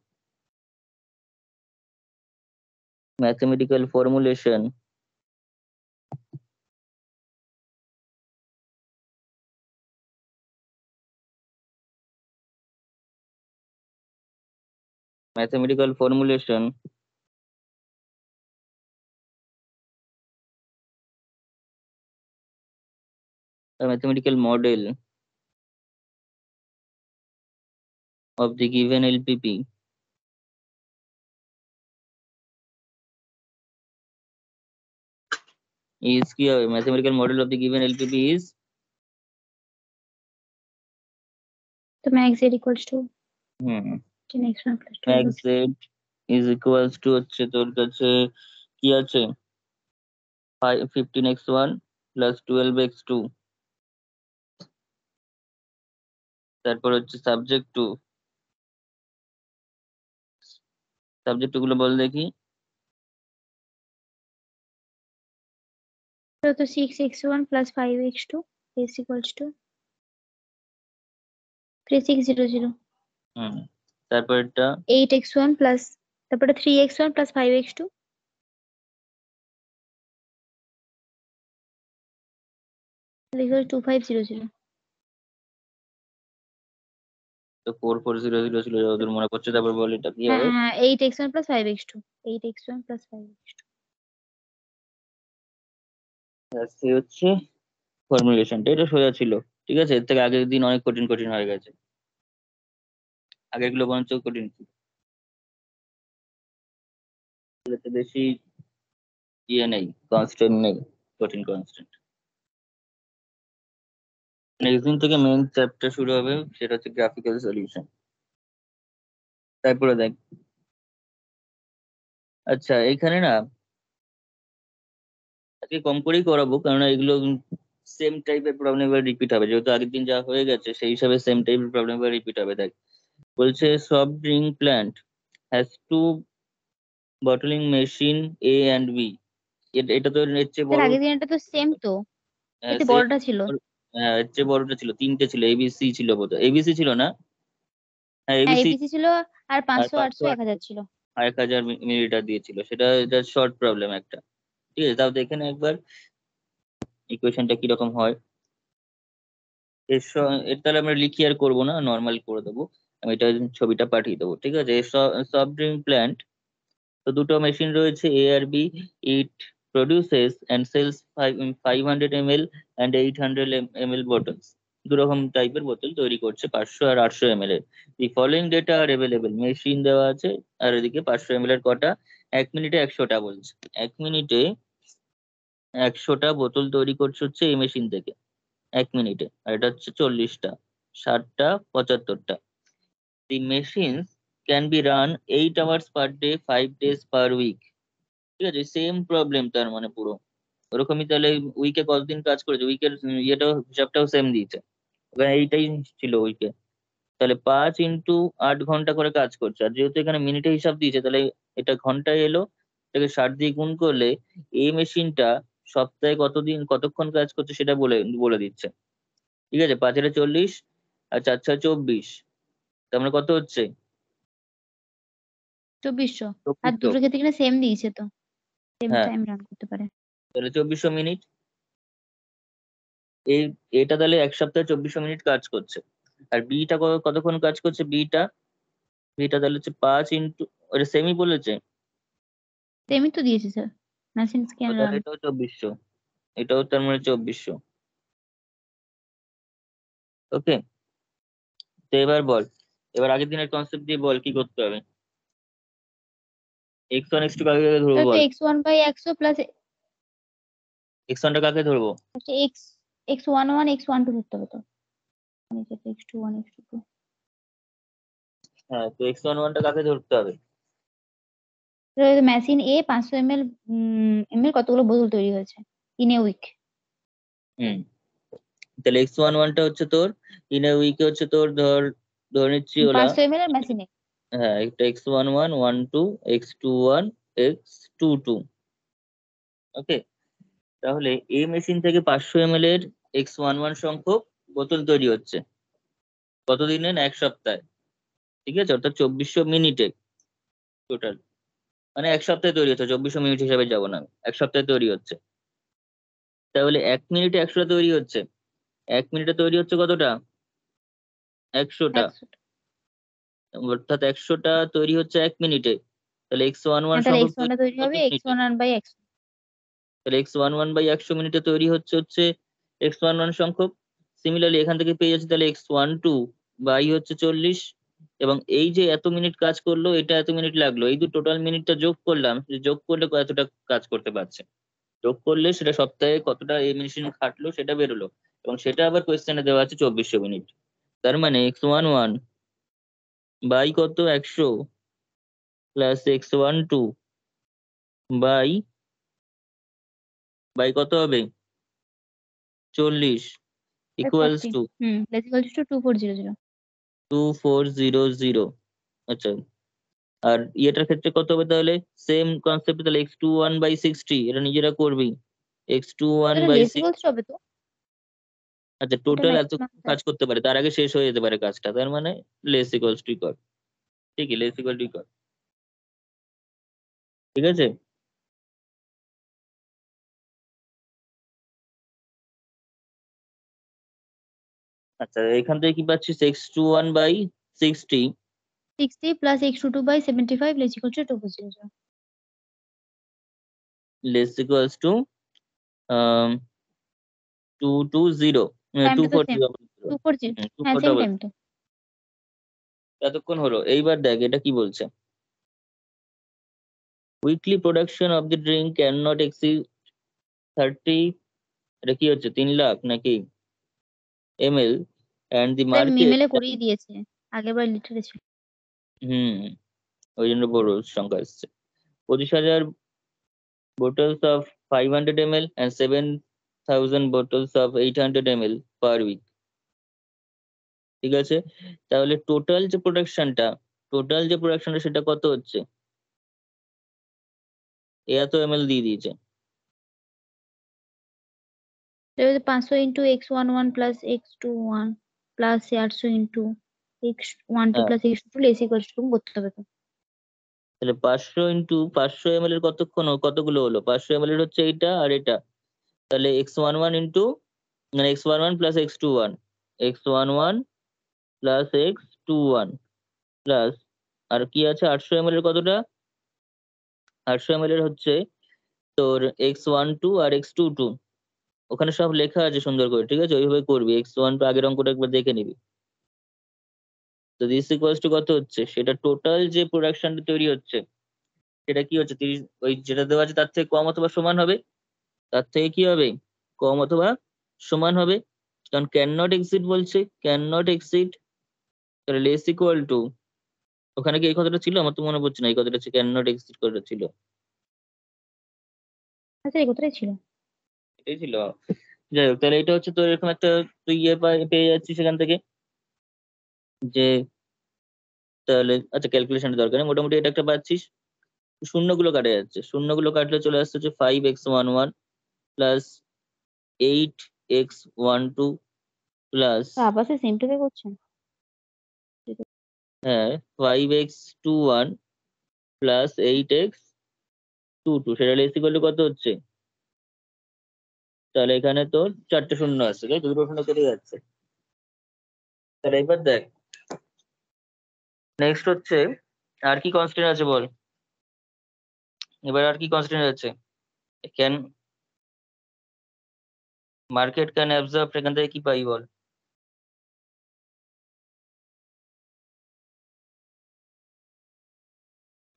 mathematical formulation a mathematical model of the given LPP is কি হবে, mathematical model of the given LPP is তো max z equals to hmm 10x1 plus max 12x2 z is equals to হচ্ছে তোর কাছে কি আছে 15x1 plus 12x2, তারপর হচ্ছে সাবজেক্ট টু গুলো বল দেখি। তো 6x1 plus 5x2 is equals to 3600 হুম তারপর এটা 8x1 plus তারপরে 3x1 plus 5x2 equals 2500। তো 4400 ছিল যতদূর মনে পড়ছে, তারপর বল এটা কি হ্যাঁ হবে। হ্যাঁ 8x1 plus 5x2 8x1 plus 5x2 সে হচ্ছে ফর্মুলেশনটা, এটা সোজা ছিল। ঠিক আছে, এর থেকে আগের দিন অনেক কঠিন কঠিন হয়ে গেছে, আগের গুলো বরঞ্চ কঠিন ছিল, এগুলোতে বেশি ইয়ে নেই, কনস্ট্যান্ট নেই, কঠিন কনস্ট্যান্ট। নেক্সট দিন থেকে মেইন চ্যাপ্টার শুরু হবে, সেটা হচ্ছে গ্রাফিক্যাল সলিউশন। তারপরে দেখ আচ্ছা এখানে না আজকে কম করেই করাবো, কারণ এগুলো সেম টাইপের প্রবলেম এবার রিপিট হবে, যেহেতু আগের দিন যা হয়ে গেছে সেই হিসাবে সেম টাইপের প্রবলেম এবার রিপিট হবে। দেখ বলছে soft drink plant has two bottling machine A and B. এটা তো এর চেয়ে তার বড়, আগের দিনটা তো সেম তো, এতে সে বড়টা ছিল। হ্যাঁ এর চেয়ে বড়টা ছিল, তিনটে ছিল, এবিসি ছিল বোধহয়, এবিসি ছিল না, হ্যাঁ হ্যাঁ এবিসি এবিসি ছিল, আর আর 500 800 500 1000 ছিল। আর 1000 মিলিলিটার দিয়েছিল, সেটা এটা শর্ট প্রবলেম একটা। ঠিক আছে, তাও দেখে না একবার ইকুয়েশনটা কিরকম হয়। এর তাহলে আমরা লিখি আর করবো না, নর্মাল করে দেবো, আমি এটা ছবিটা পাঠিয়ে দেবো। ঠিক আছে, সফট ড্রিঙ্ক প্ল্যান্ট, তো দুটো মেশিন রয়েছে এ আর B, it produces and sells 500 ml and 800 ml bottles, দুরকম টাইপের বোতল তৈরি করছে, 500 আর 800 ml এর। The following data are available, machine দেওয়া আছে আর এদিকে 500 ml এর কটা, 1 মিনিটে 100টা বলছে, 1 মিনিটে 100টা বোতল তৈরি করছে হচ্ছে এই মেশিন থেকে 1 মিনিটে, আর এটা হচ্ছে 40টা, 60টা, 75টা। The machines can be run 8 hours per day 5 days per week। ঠিক আছে, সেম প্রবলেম তার মানে পুরো ওরকমই। তাহলে উইকে কতদিন কাজ করেছে, উইকের ইয়েটাও হিসাবটাও সেম দিয়েছে, ওখানে এইটাই ছিল উইকে। তাহলে 5 × 8 ঘন্টা করে কাজ করছে, আর যেহেতু এখানে মিনিটে হিসাব দিয়েছে তাহলে এটা ঘন্টায় এলো, এটাকে 60 দিয়ে গুণ করলে এই মেশিনটা সপ্তাহে কতক্ষণ কাজ করছে সেটা বলে বলে দিচ্ছে। ঠিক আছে, 5 × 40 আর 4 × 4 = 24, তার মানে কত হচ্ছে 2400। আর 2400। দুটোর ক্ষেত্রে কিনা সেম দিয়েছে তো, সেম হ্যাঁ টাইম রান করতে পারে। তাহলে 2400 মিনিট, এই এটা তাহলে এক সপ্তাহে 2400 মিনিট কাজ করছে। আর বিটা কতক্ষণ কাজ করছে, বিটা বিটা তাহলে হচ্ছে 5 ওটা সেমি বলেছে, সেমই তো দিয়েছে স্যার, মেশিন ও স্ক্যান তাহলে রান। এটাও 2400, এটাও তার মানে 2400। ওকে, তো এবার বল, এবার আগের দিনের কনসেপ্ট দিয়ে বল কি করতে হবে। x1 x2 কাকে কাকে ধরবো তো বল, x1 বাই 100 প্লাস x1 টা কাকে ধরবো। x x11 x12 ধরতে হবে তো, মানে যেটা x21 x22। হ্যাঁ তো x11 টা কাকে ধরতে হবে। মেশিন এ 500 ml কতগুলো বোতল তৈরি হয়েছে ইন এ উইক। হুম তাহলে x11 টা হচ্ছে তোর ইন এ উইকে হচ্ছে তোর ধর ধরে নিচ্ছি ওলা 500 ml এর মেশিনে। হ্যাঁ একটা x11 12 x21 x22 ওকে। তাহলে এই মেশিন থেকে 500 ml এর x11 সংখ্যক বোতল তৈরি হচ্ছে কতদিনে না 1 সপ্তাহে, ঠিক আছে, অর্থাৎ 2400 মিনিটে টোটাল, মানে 1 সপ্তাহে তৈরি হচ্ছে, 2400 মিনিট হিসাবে যাবো না আমি, 1 সপ্তাহে তৈরি হচ্ছে। তাহলে 1 মিনিটে 100টা তৈরি হচ্ছে, 1 মিনিটে তৈরি হচ্ছে কতটা, 100টা, 100 টা। অর্থাৎ 100টা তৈরি হচ্ছে 1 মিনিটে। তাহলে x11 হ্যাঁ, তাহলে সংখ্যক x1 তৈরি টা তৈরি কত হবে মিনিটে, x11/100। তাহলে x11/100 মিনিটে তৈরি হচ্ছে x11 সংখ্যক। সিমিলারলি এখান থেকে পেয়ে যাচ্ছি তাহলে x12 বাই হচ্ছে 40, এবং এই যে এত মিনিট কাজ করলো এটা এত মিনিট লাগলো, এই টোটাল মিনিটটা যোগ করলাম, যে যোগ করলে কতটা কাজ করতে পারছে, যোগ করলে সেটা সপ্তাহে কতটা এই মেশিন খাটলো সেটা বেরোলো, এবং সেটা আবার কোয়েশ্চেনে দেওয়া আছে 2400 মিনিট। তার মানে x11 বাই কত 100 প্লাস x12 বাই বাই কত হবে 40 equals 40। Two Let's equals to 2400। 2400। আচ্ছা, আর ইয়েটার ক্ষেত্রে কত হবে তাহলে, সেম কনসেপ্ট, তাহলে x21/60 এটা নিজেরা করবি, x21 ওটা বাই লেস সিক্স ইকুয়ালস হবে তো। আচ্ছা ওটা টোটাল এত ম্যাক্সিমাম কাজ করতে পারে, তার আগে শেষ হয়ে যেতে পারে কাজটা, তার মানে লেস ইকুয়ালস টু কর, ঠিক আছে, লেস ইকুয়াল টু কর, ঠিক আছে। আচ্ছা এখান থেকে কি পাচ্ছিস, x21/60 60 plus x22/75 less equals to 2400। Less equals two 220 টাইমটা তো সেম। 240, 240। হ্যাঁ, 24 সেম ডবল। টাইম তো। এতক্ষণ হলো, এইবার দেখ এটা কি বলছে, weekly production of the drink can not exceed 30, এটা কি হচ্ছে 3 লাখ নাকি ml, অ্যান্ড দি মার্কেট, মিমেলে করিয়ে দিয়েছে, আগেরবার লিটারে ছিল। হুম, ওই জন্য বড় সংখ্যা এসছে, 25,000 bottles of 500 ml and 7,000 bottles of 800 ml per week, ঠিক আছে। তাহলে টোটাল যে প্রোডাকশনটা সেটা কত হচ্ছে, এত ml দিয়ে দিয়েছে, এবার 500 into x11 plus x21 plus 800 into x12 হ্যাঁ plus x22 less equals two করতে হবে তো। তাহলে 500 ml এর কতগুলো হলো, 500 ml এর হচ্ছে এইটা আর এটা, তাহলে x11 ইন্টু মানে x11 plus x21, x11 plus x21 plus, আর কি আছে 800 ml এর কতটা, 800 ml এর হচ্ছে তোর x12 আর x22, ওখানে সব লেখা আছে সুন্দর করে, ঠিক আছে, ওইভাবে করবি, x1 আগের অঙ্কটা একবার দেখে নিবি। তো দিস ইকুয়ালস টু কত হচ্ছে, সেটা টোটাল যে প্রোডাকশনটা তৈরি হচ্ছে সেটা কি হচ্ছে 30, ওই যেটা দেওয়া আছে তার থেকে কম অথবা সমান হবে, তার থেকে কি হবে কম অথবা সমান হবে, কারণ ক্যান নট এক্সিড বলছে, ক্যান নট এক্সিড, তাহলে লেস ইকুয়াল টু, ওখানে কি এই কথাটা ছিল, আমার তো মনে পড়ছে না এই কথাটা ক্যান নট এক্সিড কথাটা ছিল, আচ্ছা, এই কথাটাই ছিল। এটাই ছিল। যাই হোক, তাহলে এটা হচ্ছে তোর এরকম একটা তুই পেয়ে যাচ্ছিস সেখান থেকে, যে তাহলে আচ্ছা ক্যালকুলেশনের দরকার নেই, মোটামুটি এটা একটা পাচ্ছিস। শূন্যগুলো কাটা যাচ্ছে, শূন্যগুলো কাটলে চলে আসছে হচ্ছে 5x11 প্লাস 8x12 প্লাস, তো আবার সে সেম টুকে করছেন। হ্যাঁ 5x21 প্লাস 8x22, সেটা লেস ইকুয়াল টু কত হচ্ছে, তাহলে এখানে তোর 4টে শূন্য আছে, তাই তো? দুটো শূন্য কেটে যাচ্ছে। তাহলে এবার দেখ নেক্সট হচ্ছে আর কি কনস্ট্যান্ট আছে বল, এবার আর কি কনস্ট্যান্ট আছে, ক্যান মার্কেট ক্যান অ্যাবজর্ব, এখান থেকে কি পাই বল,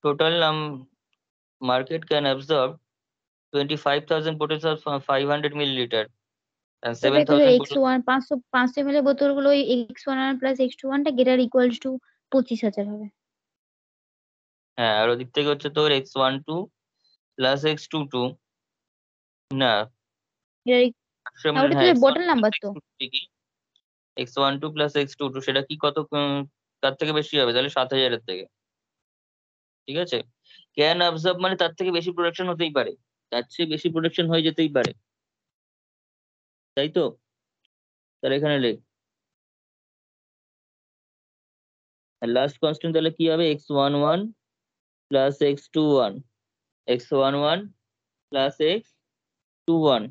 total market can absorb 25,000 bottles of 500 milliliter and তবে তো 7,000 bottles, x1 500 ml বোতলগুলো x11 প্লাস x21 টা গেটার ইকুয়ালস টু 25,000 হবে। হ্যাঁ, আর ওদিক থেকে হচ্ছে তোর x12 প্লাস x22, না গেটার, পাঁচশো হ্যাঁ, ml, ওটা তো হ্যাঁ বটল x12 নাম্বার প্লাস তো। x22 ঠিকই, x12 প্লাস x22 সেটা কি কত তার থেকে বেশি হবে, তাহলে 7,000-এর থেকে। ঠিক আছে, ক্যান অবজার্ভ মানে তার থেকে বেশি প্রোডাকশন হতেই পারে, তার চেয়ে বেশি প্রোডাকশন হয়ে যেতেই পারে, তাই তো? তাহলে এখানে লেখ, লাস্ট কনস্ট্যান্ট তাহলে কি হবে, x11 plus x21, x11 plus x21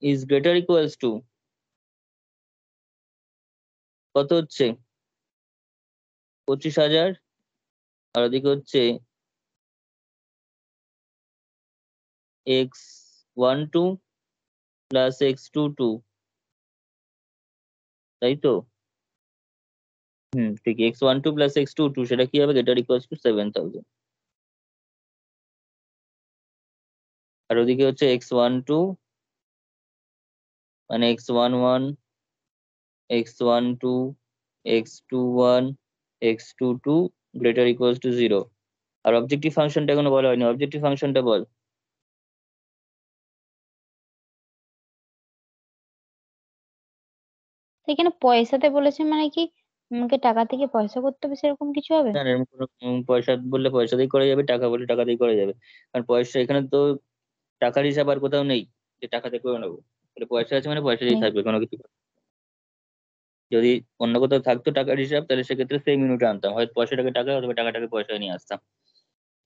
is greater equals to কত হচ্ছে, 25,000, আর ওদিকে হচ্ছে x12 প্লাস x22, তাই তো? ঠিক, x12 প্লাস x22 সেটা কি হবে, গ্রেটার ইকুয়ালস টু 7,000। আর ওদিকে হচ্ছে x12 মানে x11 x12 x21 x22 greater equals to 0। আর অবজেক্টিভ ফাংশনটা এখনো বলা হয়নি, অবজেক্টিভ ফাংশনটা বল। সেখানে পয়সাতে বলেছে মানে কি আমাকে টাকা থেকে পয়সা করতে হবে সেরকম কিছু হবে? না, এরকম কোনো পয়সা বললে পয়সা দিয়ে করা যাবে, টাকা বললে টাকা দিয়ে করা যাবে। কারণ পয়সা এখানে তো টাকার হিসাব আর কোথাও নেই যে টাকা দিয়ে করে নেবো, তাহলে পয়সা আছে মানে পয়সা দিয়ে নেই। থাকবে কোনো কিছু। যদি অন্য কোথাও থাকতো টাকার হিসাব, তাহলে সেক্ষেত্রে সেম ইউনিটে আনতাম, হয়তো পয়সাটাকে টাকা অথবা টাকাটাকে পয়সায় নিয়ে আসতাম।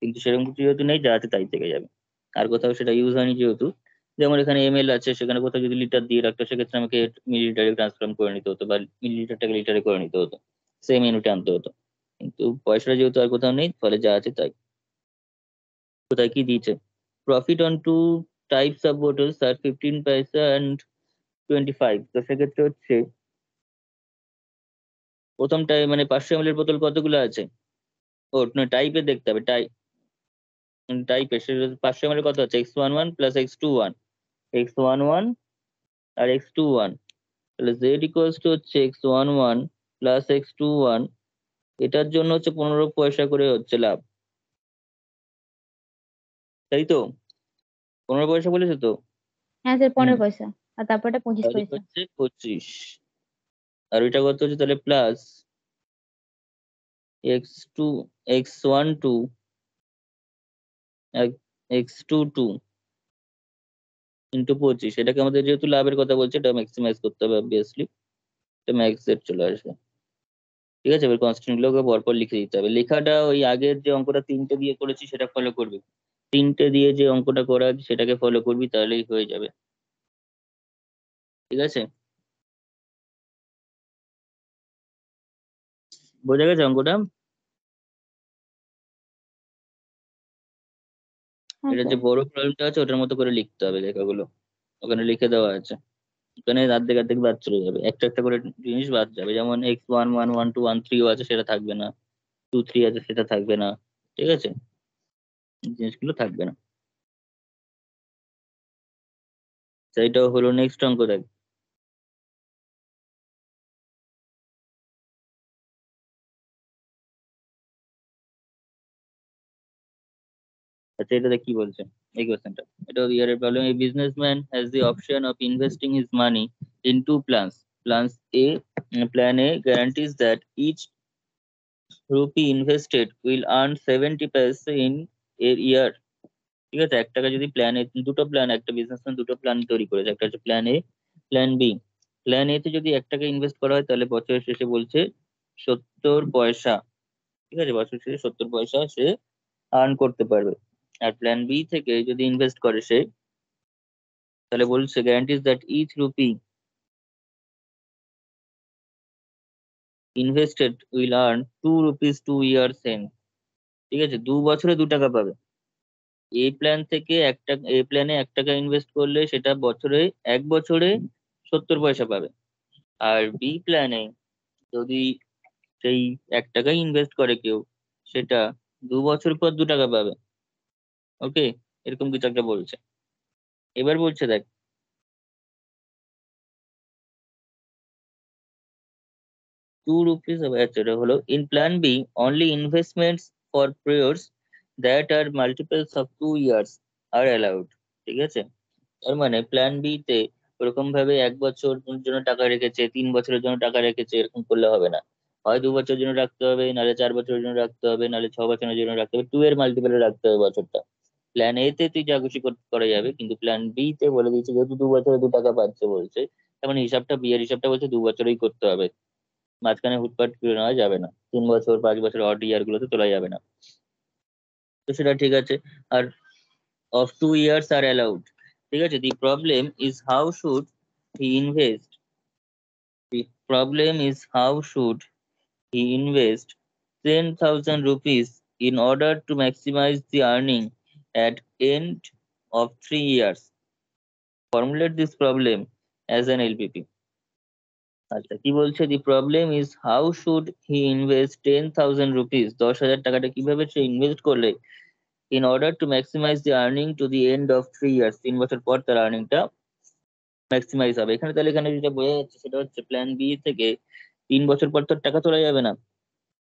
কিন্তু সেরকম কিছু যেহেতু নেই, যা আছে তাই থেকে যাবে। আর কোথাও সেটা ইউজ হয়নি যেহেতু, যেমন এখানে এমএল আছে, সেখানে কোথাও যদি লিটার দিয়ে রাখতো সেক্ষেত্রে আমাকে মিলিলিটারে ট্রান্সফর্ম করে নিতে হতো, বা মিলিলিটারটাকে লিটারে করে নিতে হতো, সেম ইউনিটে আনতে হতো। কিন্তু পয়সাটা যেহেতু আর কোথাও নেই, ফলে যা আছে তাই। কোথায় কি দিয়েছে, profit on two types of bottles আর 15 পয়সা অ্যান্ড 25। তো সেক্ষেত্রে হচ্ছে প্রথম টাইপ মানে 500 ml এর বোতল কতগুলো আছে, ও না, টাইপে দেখতে হবে, টাইপে 500 ml কত আছে, x11 প্লাস x21, x11 আর x21, তাহলে z ইকুয়ালস টু হচ্ছে x11 প্লাস x21, এটার জন্য হচ্ছে 15 পয়সা করে হচ্ছে লাভ, তাই তো? 15 পয়সা বলেছে তো। হ্যাঁ স্যার, হুম, 15 পয়সা। আর তারপরটা 25 পয়সা। হচ্ছে 25, আর ওইটা কত হচ্ছে তাহলে plus x2 x12 x22 into 25, এটাকে আমাদের যেহেতু লাভের কথা বলছে, এটা ম্যাক্সিমাইজ করতে হবে অবভিয়াসলি, এটা ম্যাক্স এর চলে আসবে। ঠিক আছে, এবার কনস্ট্যান্ট গুলোকে পরপর লিখে দিতে হবে। লেখাটা ওই আগের যে অঙ্কটা 3টে দিয়ে করেছি সেটা ফলো করবি, 3টে দিয়ে যে অঙ্কটা করা আছে সেটাকে ফলো করবি, তাহলেই হয়ে যাবে। ঠিক আছে, বোঝা গেছে অঙ্কটা? হ্যাঁ এটা যে স্যার। বড় প্রবলেমটা আছে ওটার মতো করে লিখতে হবে লেখাগুলো, ওখানে লিখে দেওয়া আছে। ওখানে অর্ধেক অর্ধেক বাদ চলে যাবে, একটা একটা করে জিনিস বাদ যাবে, যেমন x11 12 13 আছে সেটা থাকবে না, 2 3 আছে সেটা থাকবে না। ঠিক আছে, এই জিনিসগুলো থাকবে না। সেইটাও হলো, নেক্সট অঙ্ক দেখ। আচ্ছা, এটাতে কি বলছে এই কোয়েশ্চেনটা, এটা ইয়ারের problem, a businessman has the option of investing his money in two plans. Plan A guarantees that each rupee invested will earn 70 paise in a ইয়ার। ঠিক আছে, এক টাকা যদি প্ল্যান এ, দুটো প্ল্যান, একটা বিজনেসম্যান দুটো প্ল্যান তৈরি করেছে, একটা হচ্ছে plan A, plan B. Plan A তে যদি 1 টাকা ইনভেস্ট করা হয় তাহলে বছরের শেষে বলছে 70 পয়সা। ঠিক আছে, বছর শেষে 70 পয়সা সে আর্ন করতে পারবে। আর প্ল্যান বি থেকে যদি ইনভেস্ট করে সে, তাহলে বলছে guarantees that each rupee invested will earn 2 rupees 2 years in। ঠিক আছে, 2 বছরে 2 টাকা পাবে। এই প্ল্যানে 1 টাকা ইনভেস্ট করলে সেটা বছরে, 1 বছরে 70 পয়সা পাবে। আর বি প্ল্যানে যদি সেই 1 টাকাই ইনভেস্ট করে কেউ, সেটা 2 বছর পর 2 টাকা পাবে। ওকে, এরকম কিছু একটা বলছে। এবার বলছে দেখ, 2 rupees, আচ্ছা এটা হলো in plan B only investments for periods that are multiples of 2 years are allowed. ঠিক আছে, তার মানে প্ল্যান বি তে ওরকম ভাবে 1 বছর জন্য টাকা রেখেছে, 3 বছরের জন্য টাকা রেখেছে, এরকম করলে হবে না। হয় 2 বছরের জন্য রাখতে হবে, নাহলে 4 বছরের জন্য রাখতে হবে, নাহলে 6 বছরের জন্য রাখতে হবে, 2 এর মাল্টিপলে রাখতে হবে বছরটা। প্ল্যান এ তে তুই যা খুশি করা যাবে, কিন্তু প্ল্যান বি তে বলে দিয়েছে যেহেতু 2 বছরে 2 টাকা পাচ্ছে বলছে, তার মানে হিসাবটা, বিয়ের হিসাবটা বলছে 2 বছরেই করতে হবে। মাঝখানে হুটপাট তুলে নেওয়া যাবে না, 3 বছর 5 বছর অড ইয়ার গুলোতে তোলা যাবে না। তো সেটা ঠিক আছে। আর of 2 years are allowed, ঠিক আছে। The problem is how should he invest, the problem is how should he invest 10,000 rupees in order to maximize the earning at end of 3 years. Formulate this problem as an LPP. আচ্ছা, কি বলছে? The problem is how should he invest 10,000 rupees, 10,000 টাকাটা কিভাবে সে invest করলে in order to maximize the earning to the end of 3 years, 3 বছর পর তার আর্নিংটা ম্যাক্সিমাইজ হবে। এখানে তাহলে এখানে যেটা বোঝা যাচ্ছে সেটা হচ্ছে প্ল্যান বি থেকে 3 বছর পর তো টাকা তোলা যাবে না।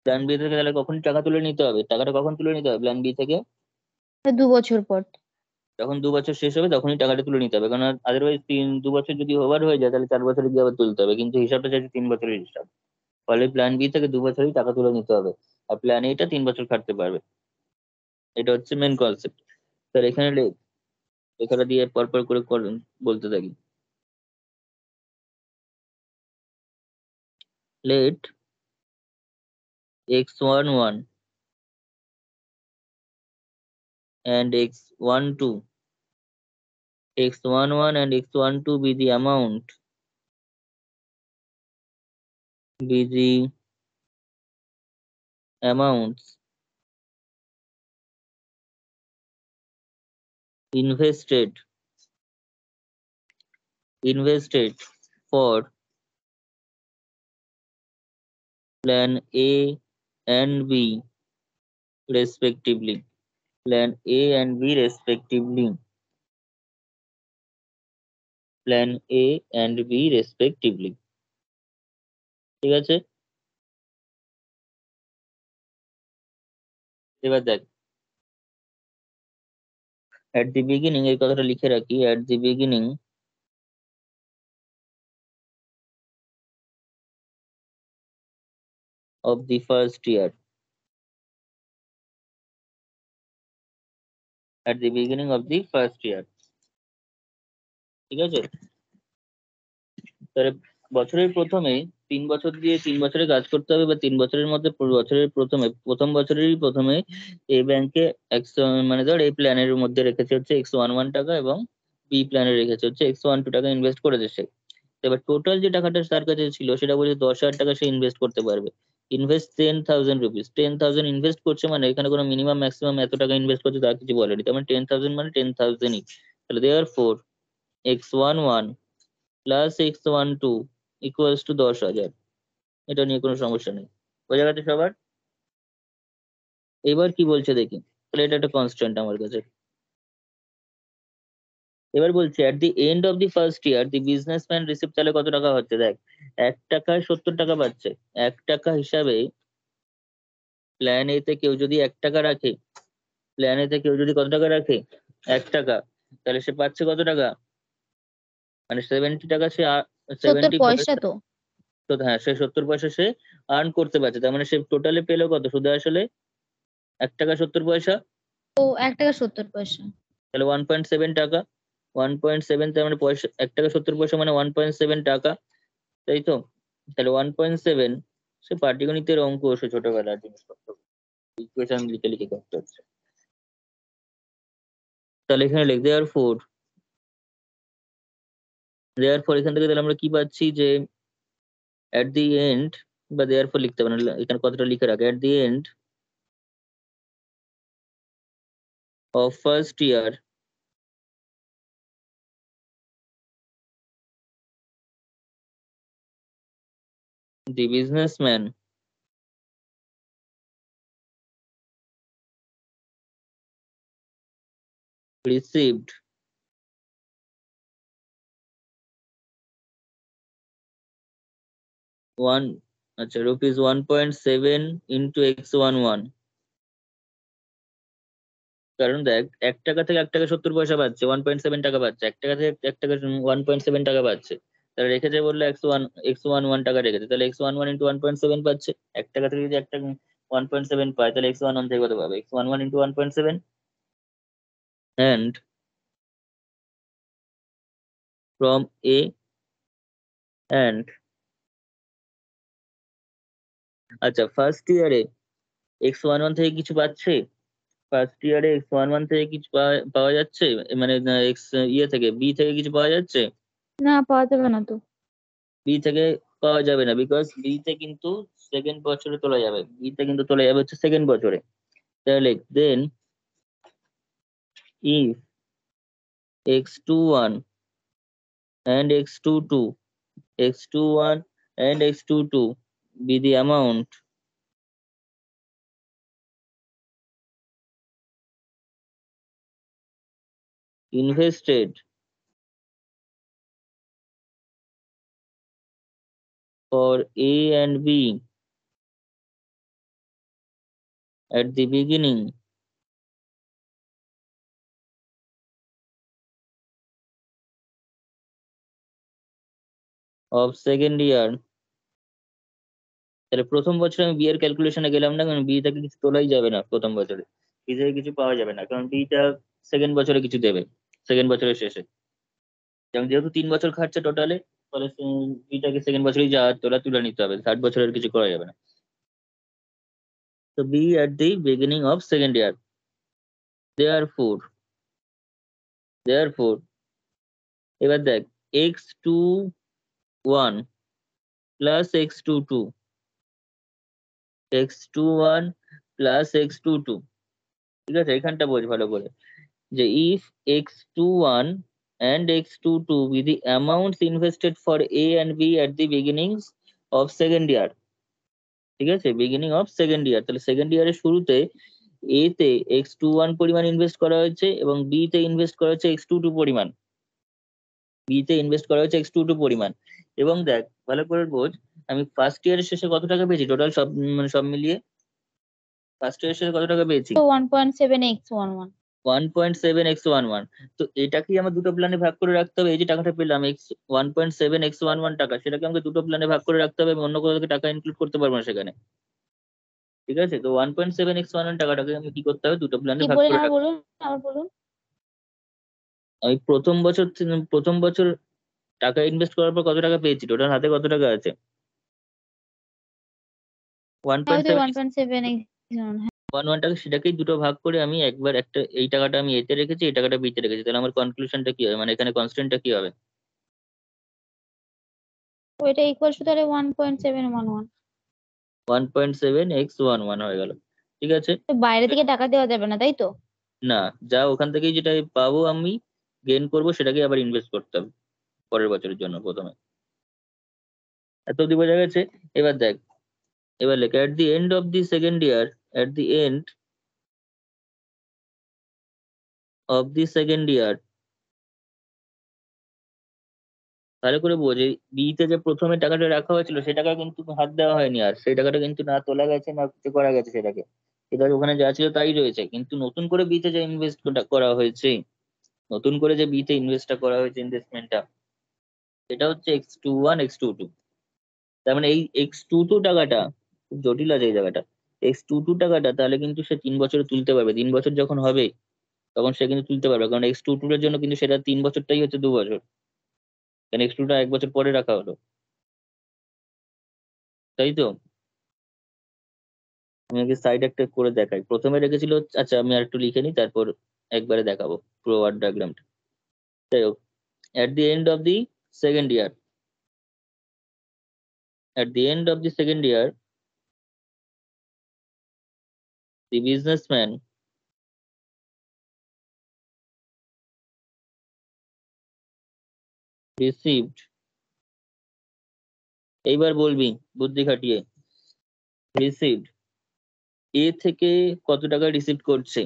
প্ল্যান বি থেকে তাহলে কখন টাকা তুলে নিতে হবে? টাকাটা কখন তুলে নিতে হবে প্ল্যান বি থেকে? 2 বছর পর। যখন 2 বছর শেষ হবে তখনই টাকাটা তুলে নিতে হবে, কারণ আদারওয়াইজ 2 বছর যদি ওভার হয়ে যায় তাহলে 4 বছরে গিয়ে আবার তুলতে হবে, কিন্তু হিসাবটা চাইছে 3 বছরের হিসাব। ফলে প্ল্যান বি থেকে 2 বছরই টাকা তুলে নিতে হবে, আর প্ল্যান এটা 3 বছর খাটতে পারবে। এটা হচ্ছে মেন কনসেপ্ট। স্যার এখানে লেখাটা দিয়ে পরপর করে বলতে থাকি। Let x11 and x12 and x12 be the amount, be the amounts invested for plan A and B respectively. Plan A and B respectively. Plan A and B respectively. ঠিক আছে। এবার দেখ, at the beginning এই কথাটা লিখে রাখি, at the beginning of the first year, at the beginning of the first year, ঠিক আছে। তাহলে বছরের প্রথমে 3 বছর দিয়ে 3 বছরে কাজ করতে হবে, বা 3 বছরের মধ্যে বছরের প্রথমে, প্রথম বছরেরই প্রথমে এই ব্যাংকে মানে ধর এই প্ল্যানের মধ্যে রেখেছে হচ্ছে x11 টাকা, এবং বি প্ল্যানে রেখেছে হচ্ছে x12 টাকা ইনভেস্ট করেছে সে। এবার টোটাল যে টাকাটা তার কাছে ছিল সেটা বলছে 10,000 টাকা সে ইনভেস্ট করতে পারবে। ইনভেস্ট 10,000 রুপিস, 10,000 ইনভেস্ট করছে, মানে এখানে কোনো মিনিমাম ম্যাক্সিমাম এত টাকা ইনভেস্ট করছে তার কিছু বলেনি, তার মানে 10,000 মানে 10,000ই। তাহলে there four x11 plus x12 equals to 10,000। এটা নিয়ে কোনো সমস্যা নেই, বোঝা গেছে সবার? এবার কি বলছে দেখি। তাহলে এটা একটা কনস্ট্যান্ট আমার কাছে। এবার বলছে at the end of the first year the businessman receive, তাহলে কত টাকা হচ্ছে দেখ, 1 টাকায় 70 টাকা পাচ্ছে। 1 টাকা হিসাবে প্ল্যান এ তে কেউ যদি 1 টাকা রাখে, প্ল্যান এ তে কেউ যদি কত টাকা রাখে, 1 টাকা, তাহলে সে পাচ্ছে কত টাকা? মানে 70 টাকা সে, 70 70 পয়সা পয়সা। তো। তো হ্যাঁ, সে 70 পয়সা সে আর্ন করতে পারছে, তার মানে সে টোটালে পেলো কত সুদে আসলে? 1 টাকা 70 পয়সা। ও 1 টাকা 70 পয়সা। তাহলে 1.7 টাকা, 1.7, তার মানে পয়সা 1 টাকা 70 পয়সা মানে 1.7 টাকা, তাই তো? তাহলে 1.7, সে পাটিগণিতের অঙ্ক, সে ছোটবেলার জিনিসপত্র ইকুয়েশন লিখে লিখে করতে হচ্ছে। তাহলে এখানে লিখ দেয়ার ফর এখান থেকে তাহলে আমরা কি পাচ্ছি যে অ্যাট দি এন্ড, বা দেয়ার ফর লিখতে হবে না, এখানে কতটা লিখে রাখে, at the end of first year the businessman received one, আচ্ছা, rupees 1.7 into x11, কারণ দেখ 1 টাকা থেকে 1 টাকা 70 পয়সা পাচ্ছে, 1.7 টাকা পাচ্ছে, 1 টাকা থেকে 1 টাকা 1.7 টাকা পাচ্ছে। তাহলে রেখেছে বললে x11 টাকা রেখেছে, তাহলে x11 ইন্টু 1.7 পাচ্ছে। 1 টাকা থেকে যদি 1 টাকা 1.7 পায়, তাহলে x11 থেকে কত পাবে? x11 into 1.7 and from a and আচ্ছা ফার্স্ট ইয়ারে x11 থেকে কিছু পাচ্ছে, ফার্স্ট ইয়ারে x11 থেকে কিছু পাওয়া যাচ্ছে, মানে এক্স ইয়ে থেকে বি থেকে কিছু পাওয়া যাচ্ছে? না, পাওয়া যাবে না তো। বি থেকে পাওয়া যাবে না, বিকজ বি তে কিন্তু সেকেন্ড বছরে তোলা যাবে, বি তে কিন্তু তোলা যাবে হচ্ছে সেকেন্ড বছরে। তাহলে দেন if x21 and x22 x21 and x22 be the amount invested for A and B at the beginning of second year, তাহলে প্রথম বছরে আমি বি এর ক্যালকুলেশনে গেলাম না, কারণ বি থেকে কিছু তোলাই যাবে না প্রথম বছরে, বি থেকে কিছু পাওয়া যাবে না, কারণ বিটা সেকেন্ড বছরে কিছু দেবে, সেকেন্ড বছরের শেষে। যেমন যেহেতু 3 বছর খাটছে টোটালে, তাহলে বিটাকে সেকেন্ড বছরেই যা তোলা তুলে নিতে হবে, থার্ড বছরের কিছু করা যাবে না। তো B at the beginning of second year, therefore এবার দেখ x21 plus x22 plus x22, ঠিক আছে? এখানটা বোঝ ভালো করে, যে if x21 and x22 be the amounts invested for A and B at the beginnings of second year, ঠিক আছে? বিগিনিং অফ সেকেন্ড ইয়ার, তাহলে সেকেন্ড ইয়ারের শুরুতে এ তে x21 পরিমাণ ইনভেস্ট করা হয়েছে এবং বি তে ইনভেস্ট করা হচ্ছে x22 পরিমাণ, বি তে ইনভেস্ট করা হচ্ছে x22 পরিমাণ। এবং দেখ ভালো করে বোঝ, আমি ফার্স্ট ইয়ারের শেষে কত টাকা পেয়েছি টোটাল, সব মানে সব মিলিয়ে ফার্স্ট ইয়ারের শেষে কত টাকা পেয়েছি? 1.7x11। 1.7x11। তো এটাকে আমার দুটো প্ল্যানে ভাগ করে রাখতে হবে। এই যে টাকাটা পেলাম x1.7x11 টাকা, সেটাকে আমাকে দুটো প্ল্যানে ভাগ করে রাখতে হবে, আমি অন্য কোথাও থেকে টাকা ইনক্লুড করতে পারবো না সেখানে, ঠিক আছে? তো 1.7x11 টাকাটাকে আমি কি করতে হবে, দুটো প্ল্যানে কি ভাগ বলেন, করে আবার রাখতে। বলুন, আবার বলুন। আমি প্রথম বছর টাকা ইনভেস্ট করার পর কত টাকা পেয়েছি, টোটাল হাতে কত টাকা আছে? হ্যাঁ, ওই তো 1.7 1.7x11। হ্যাঁ, 11 টাকা, সেটাকেই দুটো ভাগ করে আমি একবার একটা, এই টাকাটা আমি এতে রেখেছি, এই টাকাটা বিতে রেখেছি, তাহলে আমার কনক্লুশনটা কি হবে, মানে এখানে কনস্ট্যান্টটা কি হবে? ওইটা ইকুয়ালস টু তাহলে 1.711। 1.7x11 হয়ে গেল, ঠিক আছে? তো বাইরে থেকে টাকা দেওয়া যাবে না, তাই তো? না, যা ওখান থেকেই যেটা পাবো আমি গেইন করবো, সেটাকে আবার ইনভেস্ট করতে হবে পরের বছরের জন্য প্রথমে। এত অব্দি বোঝা গেছে? এবার দেখ, এবার লেখ at the end of the second year, at the end of the second year, ভালো করে বোঝ, এই বিতে যে প্রথমে টাকাটা রাখা হয়েছিল সেই টাকা কিন্তু হাত দেওয়া হয়নি, আর সেই টাকাটা কিন্তু না তোলা গেছে না কিছু করা গেছে সেটাকে, সেটা ওখানে যা ছিল তাই রয়েছে, কিন্তু নতুন করে বিতে যে ইনভেস্ট করা হয়েছে, নতুন করে যে বিতে ইনভেস্টটা করা হয়েছে, ইনভেস্টমেন্টটা, সেটা হচ্ছে x21 x22। তার মানে এই x22 টাকাটা খুব জটিল আছে এই জায়গাটা, x22 টাকাটা তাহলে কিন্তু সে 3 বছরে তুলতে পারবে, 3 বছর যখন হবে তখন সে কিন্তু তুলতে পারবে, কারণ x22 এর জন্য কিন্তু সেটা 3 বছরটাই হচ্ছে 2 বছর, কারণ x2 টা 1 বছর পরে রাখা হলো, তাই তো? আমি আগে সাইড একটা করে দেখাই, প্রথমে রেখেছিল আচ্ছা আমি আর একটু লিখে নিই, তারপর একবারে দেখাবো পুরো ওয়ার্ড ডায়াগ্রামটা। যাই হোক, at the end of the second year, at the end of the second year, the businessman received, এইবার বলবি বুদ্ধি খাটিয়ে, received, এ থেকে কত টাকা রিসিভ করছে,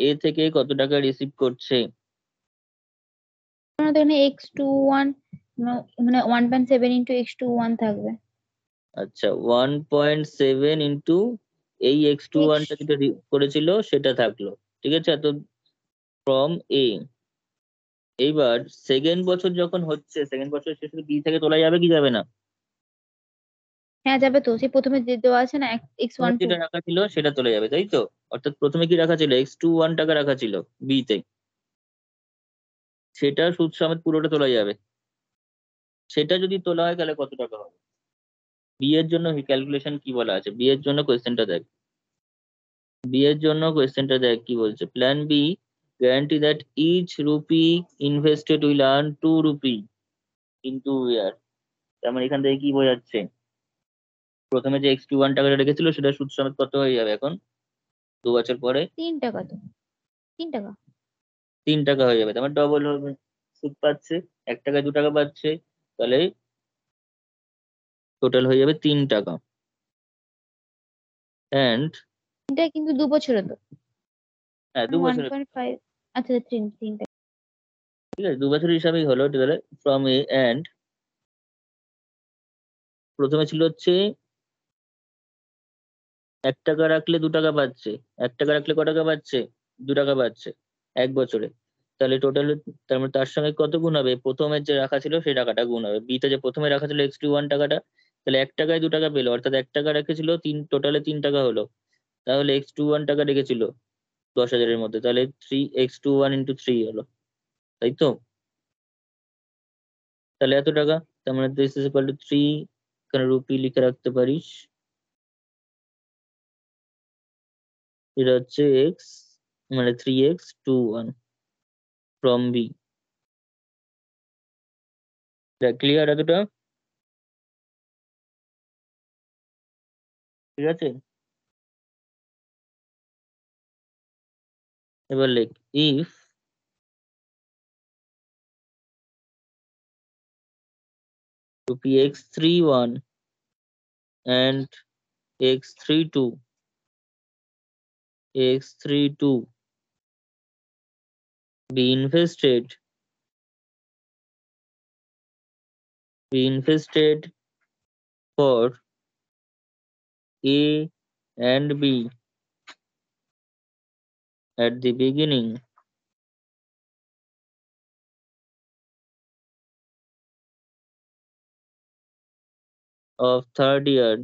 এ থেকে কত টাকা রিসিভ করছে? তো এখানে x21 মানে 1.7 ইন্টু x21 থাকবে। আচ্ছা 1.7 ইন্টু এই x21 টা X- যেটা করেছিল সেটা থাকলো, ঠিক আছে? তো ফ্রম এ, এইবার সেকেন্ড বছর যখন হচ্ছে, সেকেন্ড বছর শেষে বি থেকে তোলা যাবে কি যাবে না? হ্যাঁ যাবে তো, সেই প্রথমে যে দেওয়া আছে না প্রথমে x12। যেটা রাখা ছিল সেটা চলে যাবে, তাই তো? অর্থাৎ প্রথমে কি রাখা ছিল, x21 টাকা রাখা ছিল বি তে, সেটা সুদ সমেত পুরোটা তোলা যাবে। সেটা যদি তোলা হয় তাহলে কত টাকা হবে? বি এর জন্য ক্যালকুলেশন কি বলা আছে, বি এর জন্য কোয়েশ্চেনটা দেখ। বি এর জন্য কোয়েশ্চেনটা দেখ কি বলছে, plan B guarantee that each rupee invested will earn 2 rupee in 2 year. তার মানে এখান থেকে কি বোঝাচ্ছে, প্রথমে যে x21 টাকাটা রেখেছিল সেটা সুদ সমেত কত হয়ে যাবে এখন 2 বছর পরে? 3 টাকা তো, 3 টাকা। 3 টাকা হয়ে যাবে, তার মানে ডবল হবে। সুদ পাচ্ছে, 1 টাকায় 2 টাকা পাচ্ছে, তাহলে টোটাল হয়ে যাবে 3 টাকা। অ্যান্ড এটা কিন্তু 2 বছরে তো, হ্যাঁ, মানে 2 বছরে। 1.5। আচ্ছা 3 টাকা। ঠিক আছে, 2 বছরের হিসাবেই হলো, তাহলে ফ্রম এ অ্যান্ড প্রথমে ছিল হচ্ছে 1 টাকা রাখলে 2 টাকা পাচ্ছে, 1 টাকা রাখলে ক টাকা পাচ্ছে, 2 টাকা পাচ্ছে 1 বছরে। তাহলে টোটাল, তার মানে তার সঙ্গে কত গুণ হবে, প্রথমে যে রাখা ছিল সেই টাকাটা গুণ হবে, বিতে যে প্রথমে রাখা ছিল x21 টাকাটা, তাহলে 1 টাকায় 2 টাকা পেলো, অর্থাৎ 1 টাকা রেখেছিল টোটালে 3 টাকা হলো। তাহলে x21 টাকা রেখেছিল 10,000-এর মধ্যে, তাহলে 3x21 × 3 হলো, তাই তো? তাহলে এত টাকা, তার মানে দিস ইজ ইকুয়াল টু 3, এখানে রুপি লিখে রাখতে পারিস। এটা হচ্ছে এক্স, মানে 3x21 ফ্রম বি। ক্লিয়ার এতটা? ঠিক আছে, এবার লেখ, if rupee x31 and x32 be invested for A and B at the beginning of third year,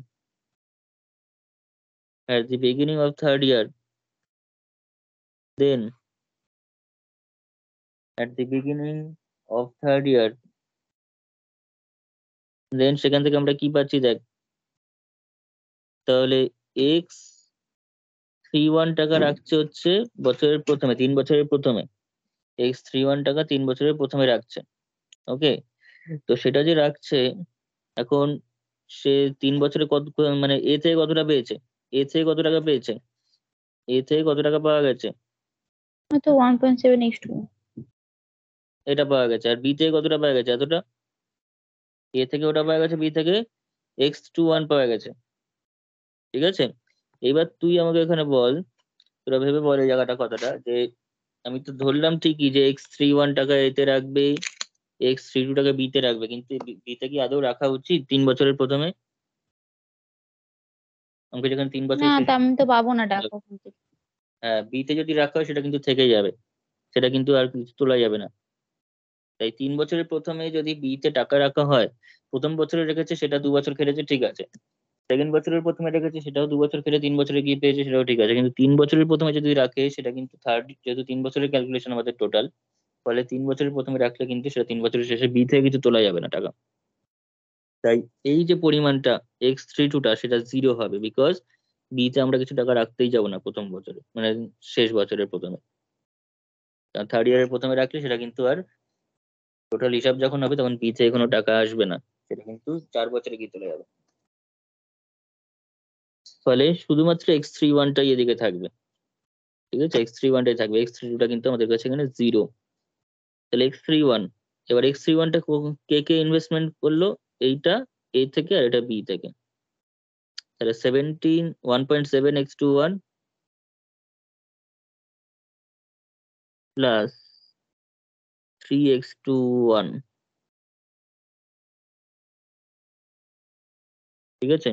at the beginning of third year, then at the beginning of third year, then সেখান থেকে আমরা কি পাচ্ছি দেখ, তাহলে x31 টাকা রাখছে হচ্ছে বছরের প্রথমে, 3 বছরের প্রথমে x31 টাকা 3 বছরের প্রথমে রাখছে। ওকে, তো সেটা যে রাখছে এখন, সে 3 বছরে কত, মানে এ থেকে কতটা পেয়েছে, এ থেকে কত টাকা পেয়েছে, এ থেকে কত টাকা পাওয়া গেছে, হয়তো 1.7x2। এটা পাওয়া গেছে। আর বি থেকে কতটা পাওয়া গেছে, এতটা। এ থেকে ওটা পাওয়া গেছে, বি থেকে x21 পাওয়া গেছে। ঠিক আছে, এবার তুই আমাকে এখানে বল, তোরা ভেবে বল এই জায়গাটা কথাটা, যে আমি তো ধরলাম ঠিকই যে x31 টাকা এতে রাখবে, x32 টাকা বিতে রাখবে, কিন্তু বিতে কি আদৌ রাখা উচিত 3 বছরের প্রথমে? আমাকে যখন 3 বছর না, তা শেষে, আমি তো পাবো না টাকা ওখান থেকে। হ্যাঁ, বিতে যদি রাখা হয় সেটা কিন্তু থেকে যাবে, সেটা কিন্তু আর কিছু তোলা যাবে না। তাই 3 বছরের প্রথমে যদি বিতে টাকা রাখা হয়, প্রথম বছরে রেখেছে সেটা 2 বছর খেলেছে, ঠিক আছে। সেকেন্ড বছরের প্রথমে রেখেছে সেটাও 2 বছর খেলে 3 বছরে গিয়ে পেয়েছে, সেটাও ঠিক আছে। কিন্তু 3 বছরের প্রথমে যদি রাখে সেটা কিন্তু থার্ড, যেহেতু 3 বছরের ক্যালকুলেশন আমাদের টোটাল, ফলে 3 বছরের প্রথমে রাখলে কিন্তু সেটা 3 বছরের শেষে বি থেকে কিছু তোলা যাবে না টাকা। তাই এই যে পরিমাণটা x32টা সেটা 0 হবে, বিকজ বি তে আমরা কিছু টাকা রাখতেই যাব না প্রথম বছরে, মানে শেষ বছরের প্রথমে। থার্ড ইয়ারের প্রথমে রাখলে সেটা কিন্তু আর টোটাল হিসাব যখন হবে তখন বি থেকে কোনো টাকা আসবে না, সেটা কিন্তু 4 বছরে গিয়ে চলে যাবে। ফলে শুধুমাত্র x31টাই এদিকে থাকবে। ঠিক আছে, x31টাই থাকবে, x32টা কিন্তু আমাদের কাছে এখানে 0। তাহলে x31, এবার x31টা কে কে ইনভেস্টমেন্ট করলো, এইটা এ থেকে আর এটা বি থেকে। তাহলে 1.7x21 প্লাস 3x21। ঠিক আছে,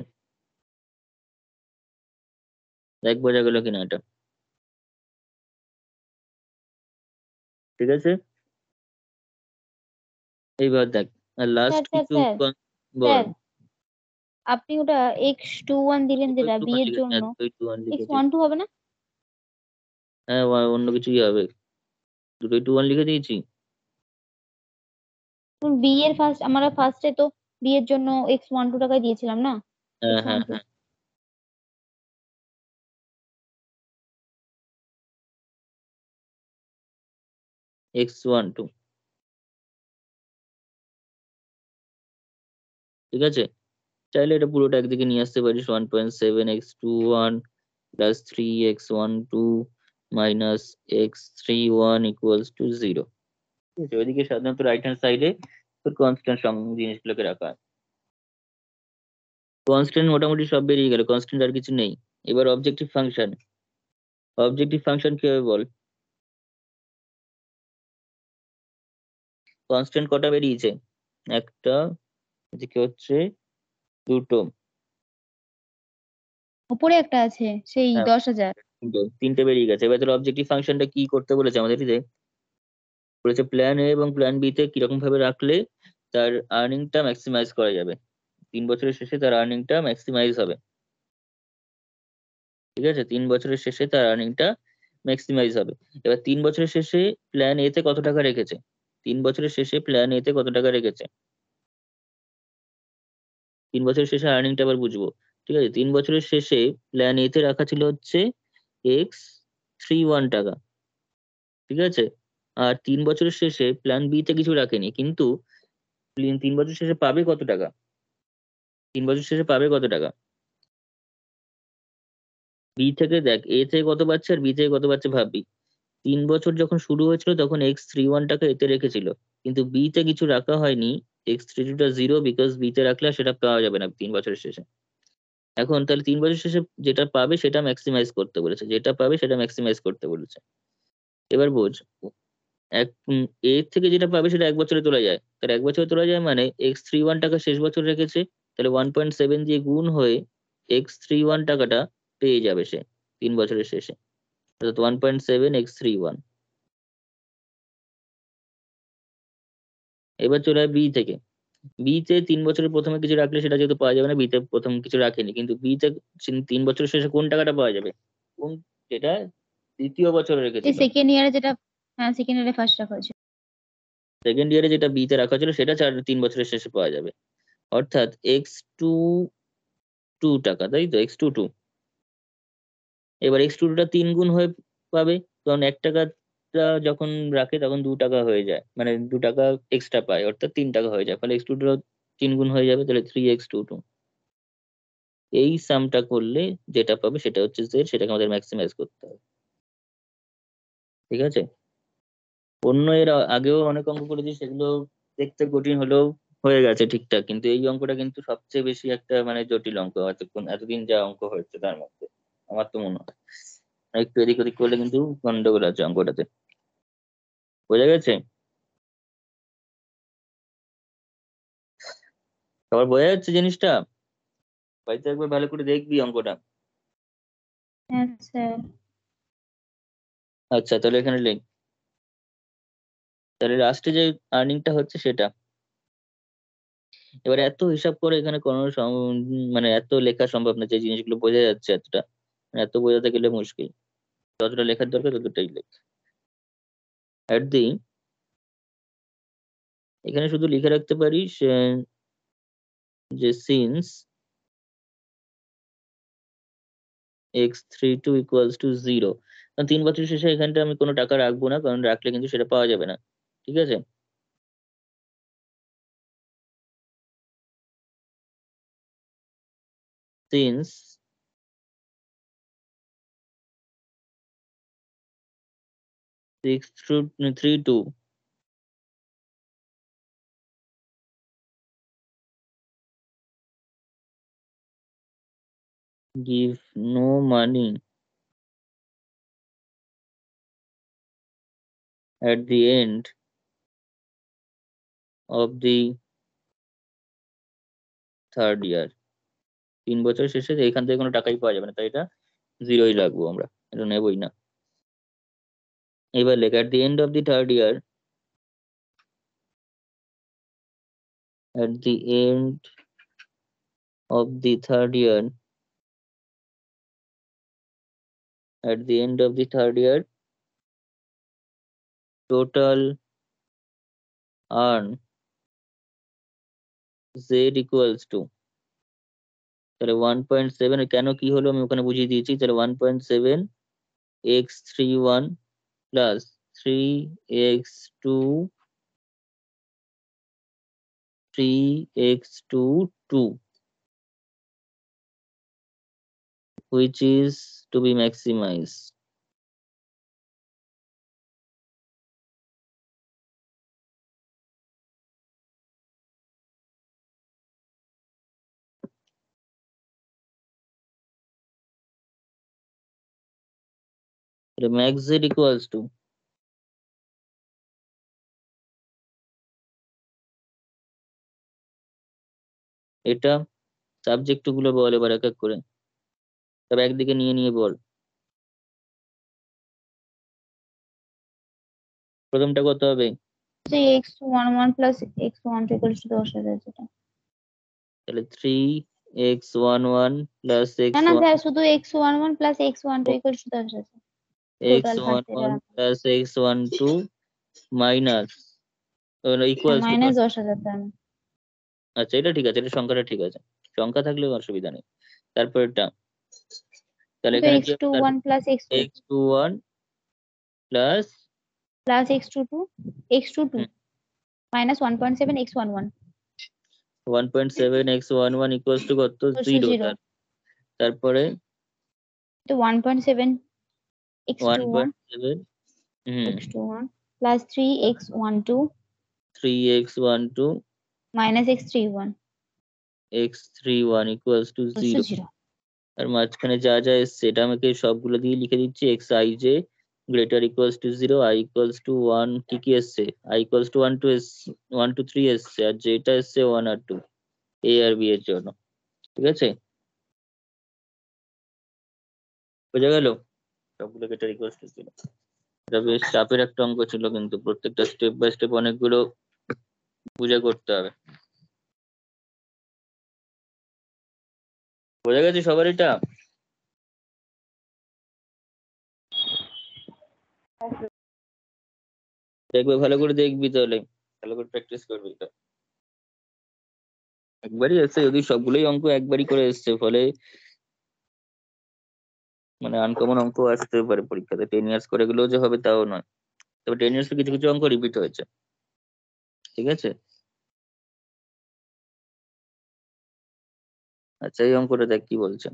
দেখ বোঝা গেল কিনা এটা। ঠিক আছে, এইবার দেখ লাস্ট স্যার কিছু স্যার বল। স্যার আপনি ওটা x21 দিলেন যেটা দুটোই বি টু ওয়ান এর লিখেছি, জন্য, হ্যাঁ দুটোই টু ওয়ান লিখেছি। x12 হবে না? হ্যাঁ অন্য কিছুই হবে, দুটোই টু ওয়ান লিখে দিয়েছি। বি এর ফার্স্ট, আমরা ফার্স্টে তো বি এর জন্য x12 টাকায় দিয়েছিলাম না? হ্যাঁ হ্যাঁ x12 হ্যাঁ, x12, ঠিক আছে। চাইলে এটা পুরোটা একদিকে নিয়ে আসতে পারিস, 1.7 x21 plus 3 x12 minus x31 equals to 0। ঠিক আছে, ওইদিকে সাধারণত রাইট হ্যান্ড সাইডে তোর কনস্ট্যান্ট জিনিসগুলোকে রাখা হয়। কনস্ট্যান্ট মোটামুটি সব বেরিয়ে গেল, কনস্ট্যান্ট আর কিছু নেই। এবার অবজেক্টিভ ফাংশন, অবজেক্টিভ ফাংশন কি হবে বল। কনস্ট্যান্ট কটা বেরিয়েছে, একটা, এদিকে হচ্ছে দুটো, উপরে একটা আছে সেই হ্যাঁ 10,000। তিনটে বেরিয়ে গেছে। এবার তোর অবজেক্টিভ ফাংশনটা কি করতে বলেছে আমাদের, বলেছে প্ল্যান এ এবং প্ল্যান বি তে কিরকম ভাবে রাখলে তার আর্নিংটা ম্যাক্সিমাইজ করা যাবে, 3 বছরের শেষে তার আর্নিংটা ম্যাক্সিমাইজ হবে। ঠিক আছে, 3 বছরের শেষে তার আর্নিংটা ম্যাক্সিমাইজ হবে। এবার 3 বছরের শেষে প্ল্যান এ তে কত টাকা রেখেছে, 3 বছরের শেষে প্ল্যান এ তে কত টাকা রেখেছে, 3 বছরের শেষে আর্নিংটা আবার বুঝবো। ঠিক আছে, 3 বছরের শেষে প্ল্যান এ তে রাখা ছিল হচ্ছে x31 টাকা। ঠিক আছে, আর 3 বছরের শেষে প্ল্যান বি তে কিছু রাখেনি, কিন্তু 3 বছর শেষে পাবে কত টাকা, 3 বছর শেষে পাবে কত টাকা। বি থেকে দেখ, এ থেকে কত পাচ্ছে আর বি থেকে কত পাচ্ছে ভাববি। 3 বছর যখন শুরু হয়েছিল তখন x31 টাকা এতে রেখেছিল, কিন্তু বি তে কিছু রাখা হয়নি, x32টা 0, বিকজ বি তে রাখলে আর সেটা পাওয়া যাবে না 3 বছরের শেষে। এখন তাহলে 3 বছর শেষে যেটা পাবে সেটা ম্যাক্সিমাইজ করতে বলেছে, যেটা পাবে সেটা ম্যাক্সিমাইজ করতে বলেছে। এবার বোঝ, এক এ থেকে যেটা পাবে সেটা 1 বছরে তোলা যায়, তার 1 বছরে তোলা যায় মানে x31 টাকা শেষ বছর রেখেছে, তাহলে 1.7 দিয়ে গুণ হয়ে x31 টাকাটা পেয়ে যাবে সে 3 বছরের শেষে, অর্থাৎ 1.7 x31। এবার চলে হয় বি থেকে, বি তে 3 বছরের প্রথমে কিছু রাখলে সেটা যেহেতু পাওয়া যাবে না, বি তে প্রথম কিছু রাখেনি, কিন্তু বি তে 3 বছরের শেষে কোন টাকাটা পাওয়া যাবে, কোন, যেটা দ্বিতীয় বছরে যে রেখেছিল, সেকেন্ড ইয়ারে যেটা, হ্যাঁ সেকেন্ড ইয়ারে ফার্স্ট রাখা হয়েছে। সেকেন্ড ইয়ারে যেটা বি তে রাখা ছিল সেটা 3 বছরের শেষে পাওয়া যাবে, অর্থাৎ x22 টাকা, তাই তো x22। এবার x22টা 3 গুণ হয়ে পাবে, কারণ 1 টাকাটা যখন রাখে তখন 2 টাকা হয়ে যায়, মানে 2 টাকা এক্সট্রা পায়, অর্থাৎ 3 টাকা হয়ে যায়, ফলে x22টা 3 গুণ হয়ে যাবে, তাহলে 3x22। এই সামটা করলে যেটা পাবে সেটা হচ্ছে z, সেটাকে আমাদের ম্যাক্সিমাইজ করতে হবে। ঠিক আছে, অন্য এর আগেও অনেক অঙ্ক করেছি, সেগুলো দেখতে কঠিন হলেও হয়ে গেছে ঠিকঠাক, কিন্তু এই অঙ্কটা কিন্তু সবচেয়ে বেশি একটা মানে জটিল অঙ্ক এতদিন যা অঙ্ক হয়েছে তার মধ্যে, আমার তো মনে হয়। একটু এদিক ওদিক করলে কিন্তু গন্ডগোল আছে অঙ্কটাতে, বোঝা গেছে। সবার বোঝা যাচ্ছে জিনিসটা, বাড়িতে একবার ভালো করে দেখবি অঙ্কটা। হ্যাঁ স্যার। আচ্ছা তাহলে এখানে লিখ, তাহলে লাস্টে যে আর্নিংটা হচ্ছে সেটা। এবার এত হিসাব করে এখানে কোনো মানে এত লেখা সম্ভব না, যে জিনিসগুলো বোঝা যাচ্ছে এতটা, মানে এত বোঝাতে গেলে মুশকিল, যতটা লেখার দরকার ততটাই লেখ। অ্যাট দি, এখানে শুধু লিখে রাখতে পারিস যে সিন্স x32 ইকুয়ালস টু 0, কারণ 3 বছর শেষে এখানটা আমি কোনো টাকা রাখবো না, কারণ রাখলে কিন্তু সেটা পাওয়া যাবে না। ঠিক আছে, since x32 give no money at the end of the third year, 3 বছর শেষে এখান থেকে কোনো টাকাই পাওয়া যাবে না, তাই এটা 0ই রাখবো আমরা, এটা নেবই না। এবার লেখ at the end of the third year, at the end of the third year, at the end of the third year, total earn z equals to, তাহলে 1.7 কেন কি হলো আমি ওখানে বুঝিয়ে দিয়েছি। তাহলে 1.7 x31 plus 3x2 2 which is to be maximized. The max z equals to, এটা সাবজেক্ট গুলো বল এবার এক এক করে, তবে একদিকে নিয়ে নিয়ে বল। প্রথমটা কত হবে? x11 plus x12 equals to 10,000 যেটা। তাহলে 3x11 plus না না x1 স্যার, শুধু x11 plus x12 equals to 10,000 total x11 plus x12 minus equals to, minus 10,000 তার। আচ্ছা এটা ঠিক আছে, এটা সংখ্যাটা ঠিক আছে, সংখ্যা থাকলে অসুবিধা নেই। তারপর এটা, তাহলে এখানে কি x21 plus x21 plus x22 x22 minus 1.7 x11 1.7 x11 equals to কত? 0। তারপরে তো 1.7 x21 1.7 x21 plus 3x12 3x12 minus x31 x31 equals to 0। 0। আর মাঝখানে যা যা এসছে এটা আমাকে সবগুলো দিয়ে লিখে দিচ্ছি। xij greater equals to 0, I equals to 1, কি কি এসছে? I equals to 1 to 1 to 3 এসছে, আর যেটা এসছে 1 আর 2 a আর b এর জন্য। ঠিক আছে, বোঝা গেল? সবগুলো greater equals to 0। এটা বেশ চাপের একটা অঙ্ক ছিল, কিন্তু প্রত্যেকটা স্টেপ বাই স্টেপ অনেকগুলো বুঝে করতে হবে। বোঝা গেছে সবার এটা? দেখবে ভালো করে দেখবি, তাহলে ভালো করে প্র্যাকটিস করবি এটা। একবারই এসছে, যদি সবগুলোই অঙ্ক একবারই করে এসছে, ফলে মানে আনকমন অঙ্ক আসতে পারে পরীক্ষাতে। 10 ইয়ার্স করে গেলেও যে হবে তাও নয়, তবে 10 ইয়ার্স কিছু কিছু অঙ্ক রিপিট হয়েছে। ঠিক আছে, আচ্ছা এই অঙ্কটা দেখ কি বলছে।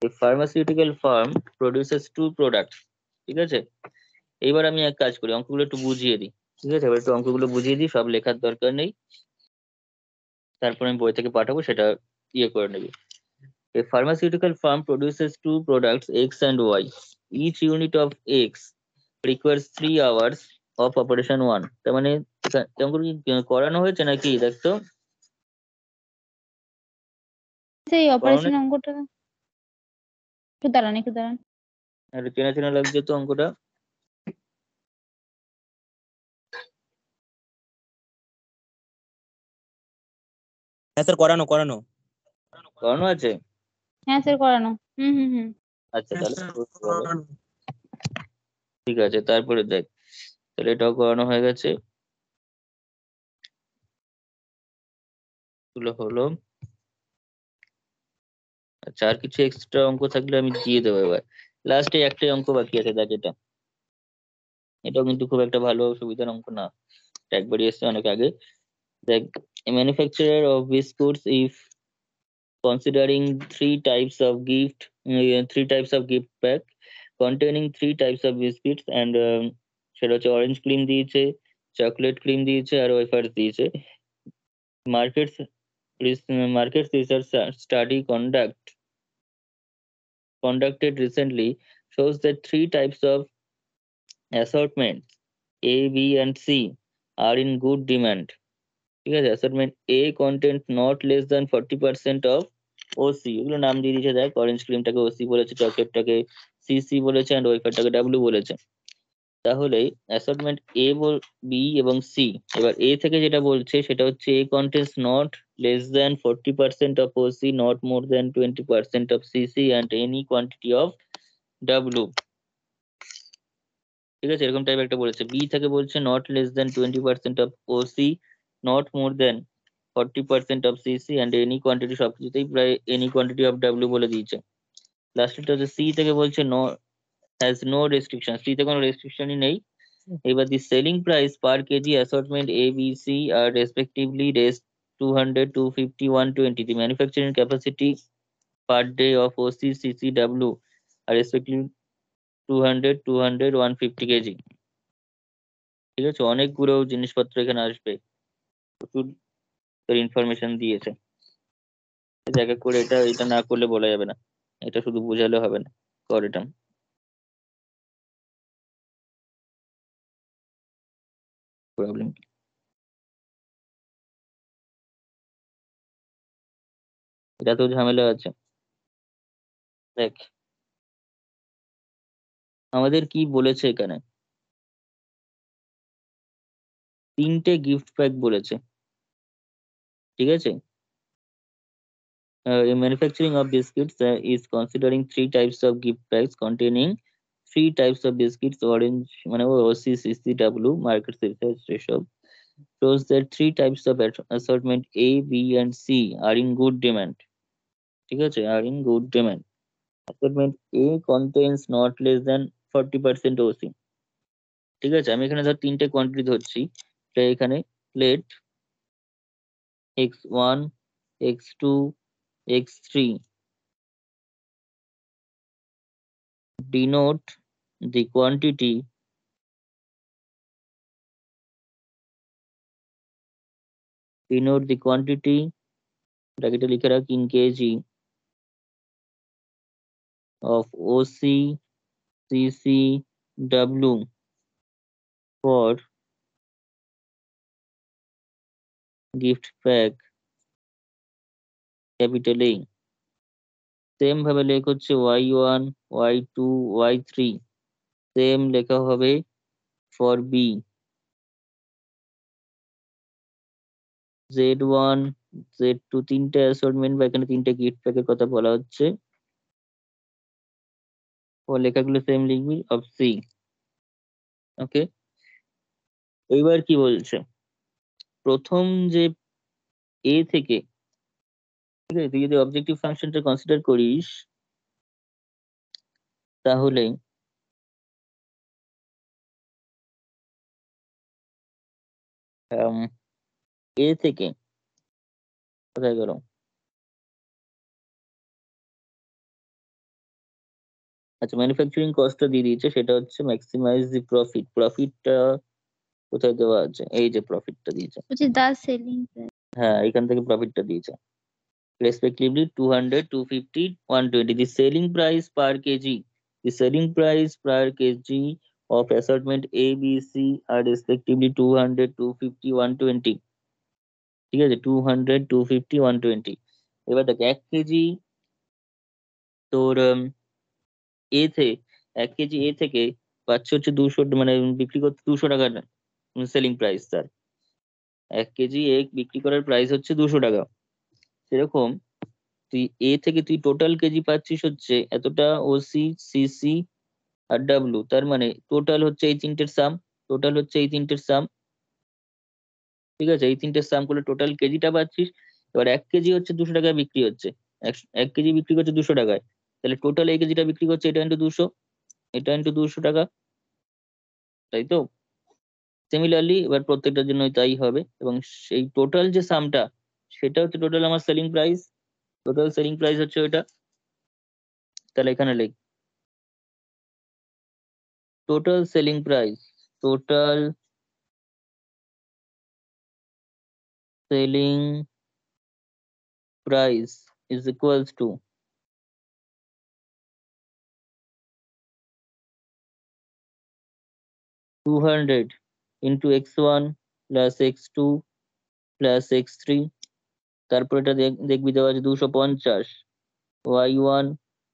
A pharmaceutical firm produces 2 products। ঠিক আছে, এইবার আমি এক কাজ করি, অঙ্কগুলো একটু বুঝিয়ে দিই। ঠিক আছে, এবার একটু অঙ্কগুলো বুঝিয়ে দিই, সব লেখার দরকার নেই, তারপর আমি বই থেকে পাঠাবো, সেটা ইয়ে করে নেবি। A pharmaceutical firm produces 2 products X and Y. Each unit of X requires 3 hours of operation 1। তার মানে অঙ্কটা কি করানো হয়েছে নাকি দেখতো? সেই করানো অপারেশন অঙ্কটা একটু দাঁড়ান। একটু চেনা চেনা লাগছে তো অঙ্কটা। হ্যাঁ স্যার, করানো করানো আছে? হ্যাঁ স্যার করানো। হুম। আচ্ছা তাহলে ঠিক আছে, তারপরে দেখ, তাহলে এটাও করানো হয়ে গেছে, এগুলো হলো। আচ্ছা আর কিছু এক্সট্রা অঙ্ক থাকলে আমি দিয়ে দেবো। এবার লাস্টে একটাই অঙ্ক বাকি আছে, দেখ এটা, এটাও কিন্তু খুব একটা ভালো সুবিধার অঙ্ক না, এটা একবারই এসছে অনেক আগে। দেখ, a manufacturer of biscuits, if considering three types of gift pack containing 3 types of biscuits and সেটা হচ্ছে অরেঞ্জ ক্রিম দিয়েছে, চকলেট ক্রিম দিয়েছে আর ওয়েফার্স দিয়েছে। Markets market research study conducted recently shows that 3 types of assortments A, B and C are in good demand। ঠিক আছে, assignment A content not less than 40% of OC, এগুলো নাম দিয়ে দিয়েছে। দেখ, অরেঞ্জ ক্রিমটাকে ওসি বলেছে, চকলেটটাকে সিসি বলেছে, অ্যান্ড ওয়েফারটাকে ডাব্লিউ বলেছে। তাহলে অ্যাসর্টমেন্ট এ বি এবং সি, এবার এ থেকে যেটা বলছে সেটা হচ্ছে এ contains not less than 40% of OC, not more than 20% of CC and any quantity of W। ঠিক আছে, এরকম টাইপ একটা বলেছে। বি থেকে বলছে not less than 20% of OC, not more than 40% of CC and any quantity, সবকিছুতেই প্রায় any quantity of W বলে দিয়েছে। লাস্টটা হচ্ছে সি থেকে বলছে no has no restriction, C তে কোনো রেস্ট্রিকশনই নেই। এবার the selling price per kg assortment A B C আর respectively rest 200, 250, 120। The manufacturing capacity per day of ওসি সিসি ডাব্লিউ আর রেসপেক্টিভলি 200, 200, 150 কেজি। ঠিক আছে, অনেকগুলো জিনিসপত্র এখানে আসবে, প্রচুর ইনফরমেশন দিয়েছে। জায়গা করে এটা এটা না করলে বলা যাবে না, এটা শুধু বোঝালে হবে না। কর এটা। প্রবলেম এটা তো ঝামেলা আছে। দেখ আমাদের কি বলেছে এখানে, তিনটে গিফট প্যাক বলেছে। ঠিক আছে, manufacturing of biscuits is considering 3 types of gift packs containing 3 types of biscuits, orange মানে OCCCW market research এসব shows that 3 types of assortment A, B and C are in good demand। ঠিক আছে, are in good demand। assortment A contains not less than 40% OC। ঠিক আছে, আমি এখানে ধর তিনটে কোয়ান্টিটি ধরছি। তো এখানে plate x1, x2, x3 denote the quantity ব্র্যাকেটে লিখে রাখ in kg of OC CCW for gift pack capital A। Same ভাবে লেখ হচ্ছে y1, y2, y3, সেম লেখা হবে ফর বি। Z1, Z2 তিনটে অ্যাসর্টমেন্ট বা এখানে তিনটে গিফট প্যাকের কথা বলা হচ্ছে, ও লেখাগুলো সেম লিখবি অফ সি। ওকে, এইবার কি বলছে, প্রথম যে এ থেকে, ঠিক আছে, তুই যদি অবজেক্টিভ ফাংশনটা কনসিডার করিস তাহলে এ থেকে কোথায় গেল, আচ্ছা ম্যানুফ্যাকচারিং কস্টটা দিয়ে দিয়েছে, সেটা হচ্ছে ম্যাক্সিমাইজ দি প্রফিট। প্রফিটটা কোথায় দেওয়া আছে, এই যে প্রফিটটা দিয়েছে, which is the selling price। হ্যাঁ এখান থেকে প্রফিটটা দিয়েছে। respectively 200, 250, 120। The selling price per kg, the selling price per kg of assortment A, B, C are respectively 200, 250, 120। ঠিক আছে, 200, 250, 120। এবার দেখ 1 কেজি তোর এ থেকে 1 কেজি এ থেকে পাচ্ছে হচ্ছে 200, মানে বিক্রি করতে 200 টাকা সেলিং প্রাইস তার। 1 কেজি এ বিক্রি করার প্রাইস হচ্ছে 200 টাকা। সেরকম তুই এ থেকে তুই টোটাল কেজি পাচ্ছিস হচ্ছে এতটা ওসি সিসি আর ডাব্লু, তার মানে টোটাল হচ্ছে এই তিনটের সাম, টোটাল হচ্ছে এই তিনটের সাম। ঠিক আছে, এই তিনটের সাম করলে টোটাল কেজিটা পাচ্ছিস। এবার 1 কেজি হচ্ছে 200 টাকায় বিক্রি হচ্ছে, 1 কেজি বিক্রি করছে 200 টাকায়, তাহলে টোটাল এই কেজিটা বিক্রি করছে এটা ইন্টু 200, এটা ইন্টু 200 টাকা, তাই তো। সিমিলারলি এবার প্রত্যেকটার জন্য তাই হবে, এবং সেই টোটাল যে সামটা সেটা হচ্ছে টোটাল আমার selling price, total selling price হচ্ছে ওইটা। তাহলে এখানে লিখ total selling price, total selling price is equals to 200 into x1 plus x2 plus x3, তারপর এটা দেখবি দেওয়া আছে 250 y1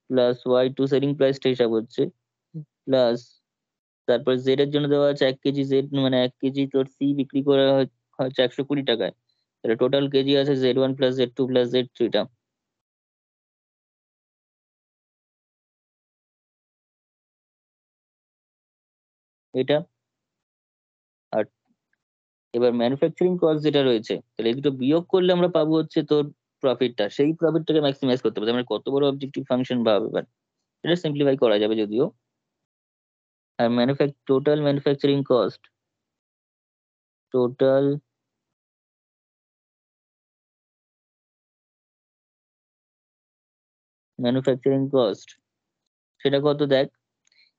plus y2 সেলিং প্রাইসটা হিসাব হচ্ছে, প্লাস তারপর জেড এর জন্য দেওয়া আছে 1 কেজি জেড, মানে 1 কেজি তোর সি বিক্রি করা হচ্ছে 120 টাকায়। তাহলে টোটাল কেজি আছে Z1 প্লাস Z2 প্লাস Z3টা। এটা আর এবার ম্যানুফ্যাকচারিং কস্ট যেটা রয়েছে, তাহলে এই দুটো বিয়োগ করলে আমরা পাবো হচ্ছে তোর প্রফিটটা। সেই প্রফিটটাকে ম্যাক্সিমাইজ করতে হবে, মানে কত বড় অবজেক্টিভ ফাংশন ভাব এবার। এটা সিম্পলিফাই করা যাবে যদিও। আর total manufacturing cost, total manufacturing cost সেটা কত দেখ।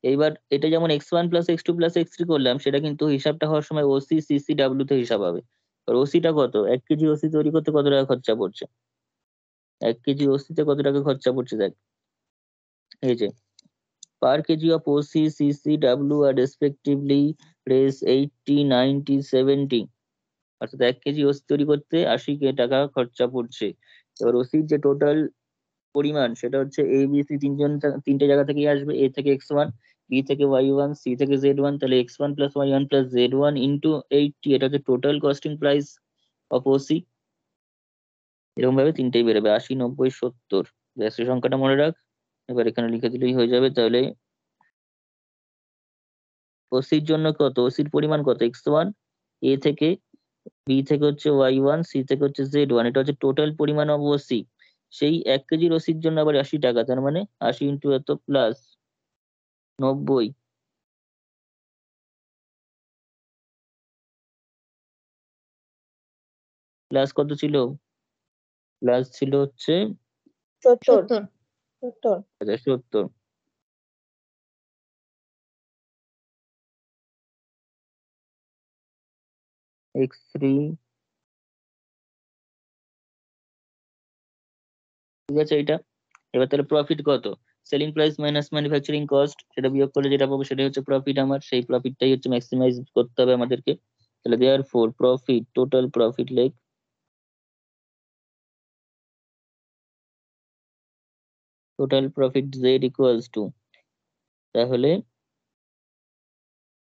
এইবার এটা যেমন x1 plus x2 plus x3 করলাম, সেটা কিন্তু হিসাবটা হওয়ার সময় ওসি সিসি ডাব্লিউ তে হিসাব হবে। আর ওসিটা কত, 1 কেজি ওসি তৈরি করতে কত টাকা খরচা পড়ছে, 1 কেজি ওসিতে কত টাকা খরচা পড়ছে দেখ। এই যে per kg of OC, CC, W are respectively raise 80, 90, 70, অর্থাৎ 1 কেজি ওসি তৈরি করতে 80 টাকা খরচা পড়ছে। এবার ওসির যে টোটাল পরিমাণ সেটা হচ্ছে এ বি সি তিনটে জায়গা থেকেই আসবে, এ থেকে x1, বি থেকে y1, সি থেকে z1। তাহলে x1 plus y1 plus z1 into 80, এটা হচ্ছে total costing price of OC. এরকম ভাবে তিনটেই বেরোবে, 80, 90, 70। রাশি সংখ্যাটা মনে রাখ, এবার এখানে লিখে দিলেই হয়ে যাবে। তাহলে ওসির জন্য কত, ওসির পরিমাণ কত, x1, এ থেকে, বি থেকে হচ্ছে y1, সি থেকে হচ্ছে z1, এটা হচ্ছে টোটাল পরিমাণ অফ ওসি। সেই 1 কেজির ওসির জন্য আবার 80 টাকা, তার মানে 80 ইন্টু এত প্লাস 90, প্লাস কত ছিল, প্লাস ছিল হচ্ছে 70। 70। x3, ঠিক আছে এটা। এবার তাহলে প্রফিট কত, selling price minus manufacturing cost, সেটা বিয়োগ করলে যেটা পাবো সেটাই হচ্ছে প্রফিট আমার। সেই প্রফিটটাই হচ্ছে ম্যাক্সিমাইজ করতে হবে আমাদেরকে। তাহলে there four profit, total profit লেখ total profit Z equals to, তাহলে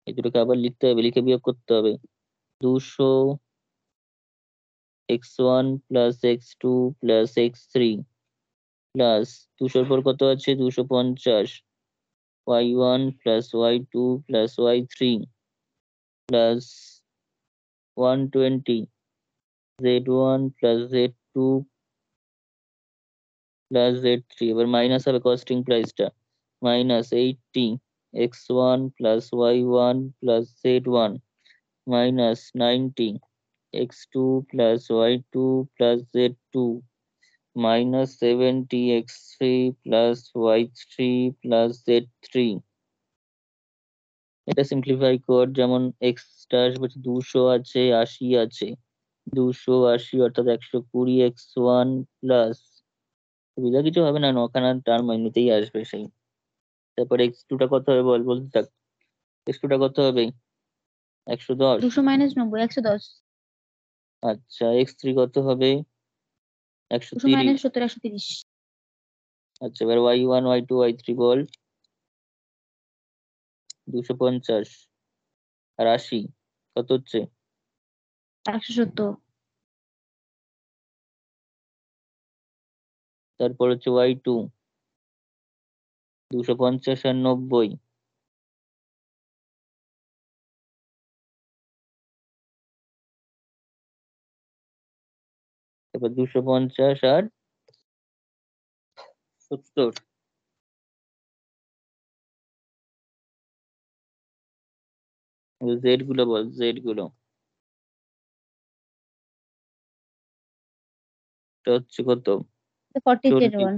এই দুটোকে আবার লিখতে হবে, লিখে বিয়োগ করতে হবে। 200 x1 plus x2 plus x3 plus 200 পর কত আছে 250, y1 plus y2 plus y3 plus 120, z1 plus z2 plus z3। এবার মাইনাস হবে কস্টিং প্রাইসটা, minus 80, x1 plus y1 plus z1 minus 90, x2 plus y2 plus z2 minus 70, x3 plus y3 plus z3। এটা simplify কর, যেমন extra আসবে 200 আছে, 80 আছে, 280 অর্থাৎ 120 x1 প্লাস, সুবিধা কিছু হবে না, নখানা টার্ম এমনিতেই আসবে সেই। তারপর x2 টা কত হবে বল, বলতে থাক। x2 টা কত হবে 110। 200 মাইনাস 90, 110। আচ্ছা x3 কত হবে 200 130। মাইনাস 70, 130। আচ্ছা এবার y1 y2 y3 বল, 250 আর 80 কত হচ্ছে, 170। তারপর হচ্ছে y2 250 আর 90, তারপর 250 আর 70। জেড গুলো বল, জেড গুলো, এটা হচ্ছে কত 40, 40, Z1।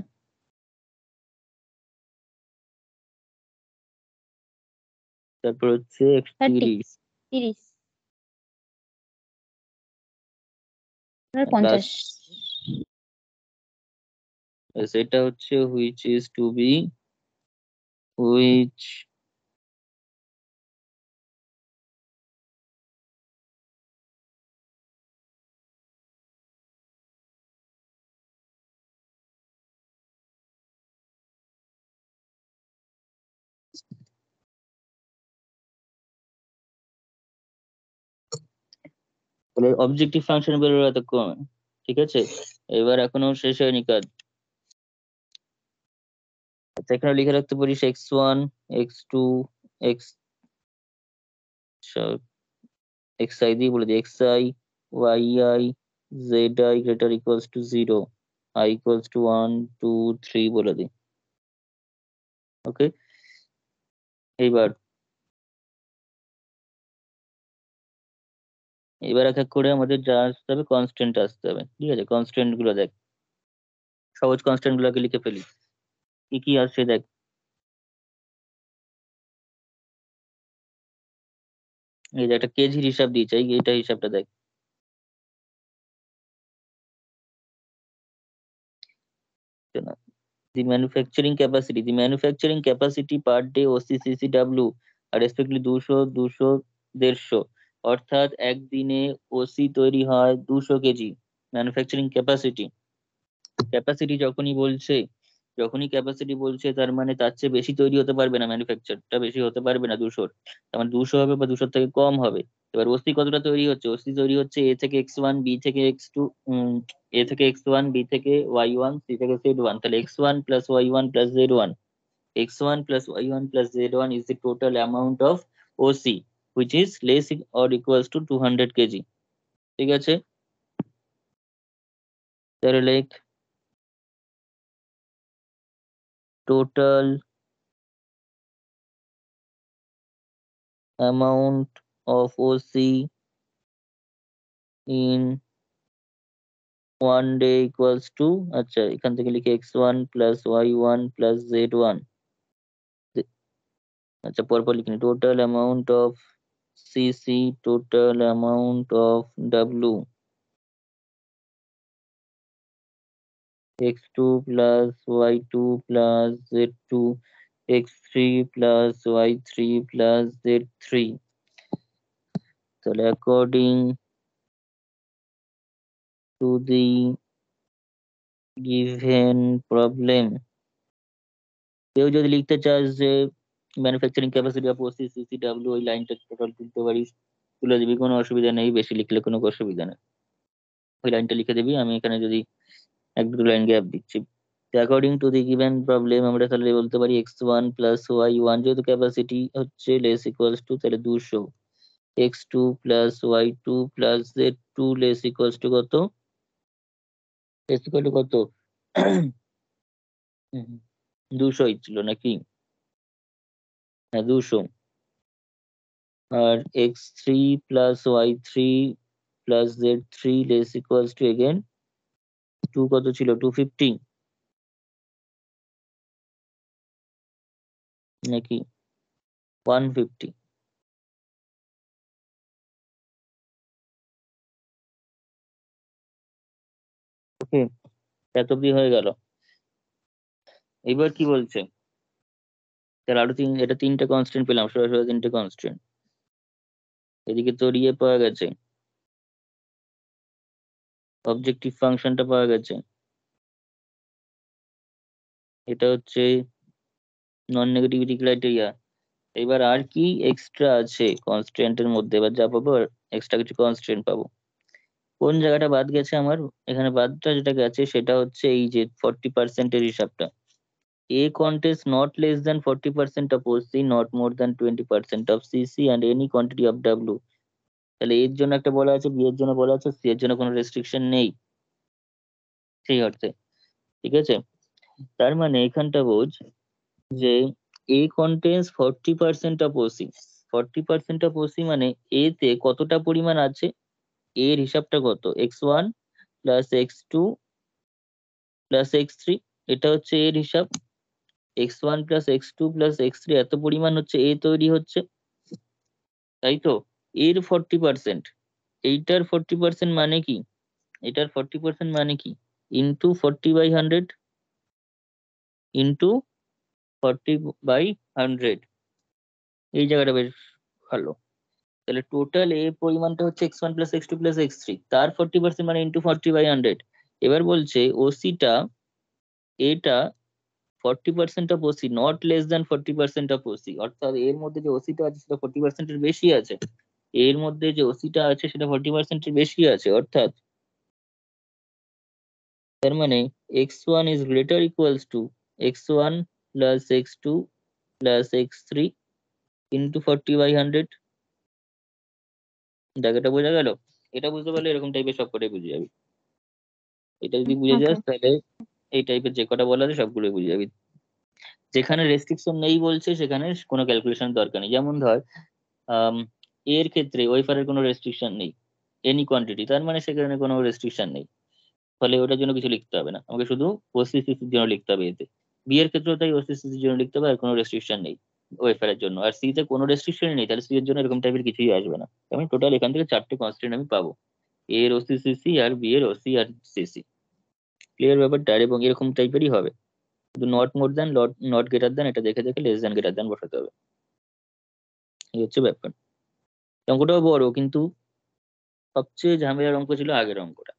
তারপর হচ্ছে 30, 30, 30, প্লাস 50। এটা হচ্ছে which is to be, which তাহলে অবজেক্টিভ ফাংশন বেরোলো এতক্ষণ, ঠিক আছে? এবার এখনো শেষ হয়নি কাজ। আচ্ছা, এখানে লিখে রাখতে পারিস x1 x2 x xi দিয়ে বলে দিই xi yi zi greater equals to 0, I equals to 1 2 3 বলে দিই। ওকে, এইবার এক এক করে আমাদের যা আসতে হবে কনস্ট্যান্ট আসতে হবে, ঠিক আছে? কনস্ট্যান্ট গুলো দেখ, সহজ কনস্ট্যান্ট গুলোকে লিখে ফেলি। কি কি আসছে দেখ। এই যে একটা কেজির হিসাব দিয়েছে, এইটা হিসাবটা দেখ। The manufacturing capacity per day OCCCW R respectively 200 200 150, অর্থাৎ একদিনে ওসি তৈরি হয় 200 কেজি। ম্যানুফ্যাকচারিং ক্যাপাসিটি যখনই ক্যাপাসিটি বলছে তার মানে তার চেয়ে বেশি তৈরি হতে পারবে না, ম্যানুফ্যাকচারটা বেশি হতে পারবে না 200, তার মানে 200 হবে বা 200 থেকে কম হবে। এবার ওসি কতটা তৈরি হচ্ছে? ওসি তৈরি হচ্ছে এ থেকে x1 বি থেকে x2, এ থেকে x1 বি থেকে y1 সি থেকে z1, তাহলে x1 plus y1 plus z1, x1 plus y1 plus z1 is the total amount of OC which is less or equals to 200 kg, ঠিক আছে? তাহলে like total amount of OC in one day equals to, আচ্ছা এখান থেকে লিখে x1 plus y1 plus z1, আচ্ছা পরপর লিখে নি। total amount of CC, total amount of W, x2 plus y2 plus z2, x3 plus y3 plus z3, তাহলে according to the given problem, কেউ যদি লিখতে চাস যে ম্যানুফ্যাকচারিং ক্যাপাসিটি অফ ওসি সিসিডব্লিউ, ওই লাইনটা টোটাল তুলতে পারিস, তুলে দিবি, কোনো অসুবিধা নেই, বেশি লিখলে কোনো অসুবিধা নেই, ওই লাইনটা লিখে দিবি। আমি এখানে যদি এক দুটো লাইন গ্যাপ দিচ্ছি। According to the given problem আমরা তাহলে বলতে পারি x1 প্লাস y1, যেহেতু ক্যাপাসিটি হচ্ছে লেস ইকুয়ালস টু তাহলে 200, x2 plus y2 plus z2 less equals two কত? লেস ইকুয়াল টু কত? 200 ছিল নাকি? হ্যাঁ 200। আর x3 plus y3 plus z3 less equals two again 2, কত ছিল? 250 নাকি 150? ওকে, এত অব্দি হয়ে গেল। এবার কি বলছে? তাহলে আরো এটা তিনটে কনস্ট্যান্ট পেলাম, সরাসরি তিনটে কনস্ট্যান্ট। এদিকে তোর ইয়ে পাওয়া গেছে, অবজেক্টিভ ফাংশনটা পাওয়া গেছে, এটা হচ্ছে নন নেগেটিভিটি ক্রাইটেরিয়া। এবার আর কি এক্সট্রা আছে কনস্ট্যান্টের মধ্যে? এবার যা পাবো এক্সট্রা কিছু কনস্ট্যান্ট পাবো। কোন জায়গাটা বাদ গেছে আমার? এখানে বাদটা যেটা গেছে সেটা হচ্ছে এই যে 40% এর হিসাবটা। A contains not less than 40% of OC, not more than 20% of CC and any quantity of W, তাহলে এর জন্য একটা বলা আছে, বি এর জন্য বলা আছে, সি এর জন্য কোনো রেস্ট্রিকশন নেই সেই অর্থে, ঠিক আছে? তার মানে এখানটা বোঝ যে A contains 40% of OC, 40% of OC মানে A তে কতটা পরিমাণ আছে, A এর হিসাবটা কত? x1 plus x2 plus x3, এটা হচ্ছে এর হিসাব। x1 plus x2 plus x3 এত পরিমাণ হচ্ছে A তৈরি হচ্ছে, তাই তো? এর 40%, এইটার 40% মানে কি? এটার 40% মানে কি? ইন্টু 40/100, ইন্টু 40/100, এই জায়গাটা বেশ ভালো। তাহলে টোটাল এ পরিমাণটা হচ্ছে x1 plus x2 plus x3, তার 40% মানে ইন্টু 40/100। এবার বলছে ওসিটা, এটা 40% of OC, not less than 40% of OC, অর্থাৎ এর মধ্যে যে ওসিটা আছে সেটা 40% এর বেশি আছে। এর মধ্যে যে ওসিটা আছে সেটা 40% এর বেশি আছে, অর্থাৎ তার মানে x1 is greater equals to x1 plus x2 plus x3 into 40/100। দেখ এটা বোঝা গেল? এটা বুঝতে পারলে এরকম টাইপের সব কটাই বুঝে যাবি। এটা যদি বুঝে ওকে। যাস তাহলে এই টাইপের যে কটা বলা আছে সবগুলোই বুঝে যাবি। যেখানে রেস্ট্রিকশন নেই বলছে সেখানে কোনো ক্যালকুলেশন দরকার নেই। যেমন ধর এর ক্ষেত্রে ওয়েফারের কোনো রেস্ট্রিকশন নেই, এনি কোয়ান্টিটি, তার মানে সেখানে কোনো রেস্ট্রিকশন নেই, ফলে ওটার জন্য কিছু লিখতে হবে না, আমাকে শুধু ওসিসির জন্য লিখতে হবে। এতে বি এর ক্ষেত্রেও তাই ওসিসির জন্য লিখতে হবে, আর কোনো রেস্ট্রিকশন নেই ওয়েফারের জন্য। আর সি তে কোনো রেস্ট্রিকশন নেই, তাহলে সি এর জন্য এরকম টাইপের কিছুই আসবে না। আমি টোটাল এখান থেকে 4টে কনস্ট্যান্ট আমি পাবো, এ এর ওসিসি আর বি এর ওসি আর সিসি। ক্লিয়ার ব্যাপারটা? আর এবং এরকম টাইপেরই হবে, শুধু not more than, not greater than এটা দেখে দেখে লেস দ্যান গ্রেটার দ্যান বসাতে হবে। এই হচ্ছে ব্যাপার। অঙ্কটাও বড়, কিন্তু সবচেয়ে ঝামেলার অঙ্ক ছিল আগের অঙ্কটা,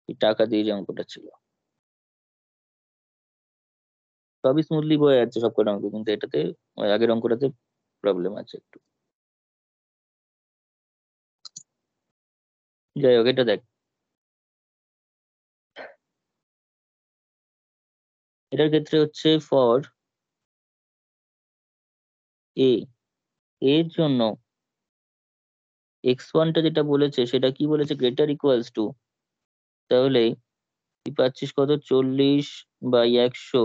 এই টাকা দিয়ে যে অঙ্কটা ছিল। সবই স্মুথলি বয়ে যাচ্ছে সব কটা অঙ্ক, কিন্তু এটাতে ওই আগের অঙ্কটাতে প্রবলেম আছে একটু। যাই হোক, এটা দেখ, এটার ক্ষেত্রে হচ্ছে ফর এ, এর জন্য x1টা যেটা বলেছে সেটা কি বলেছে, গ্রেটার ইকুয়ালস টু, তাহলে তুই পাচ্ছিস কত, 40/100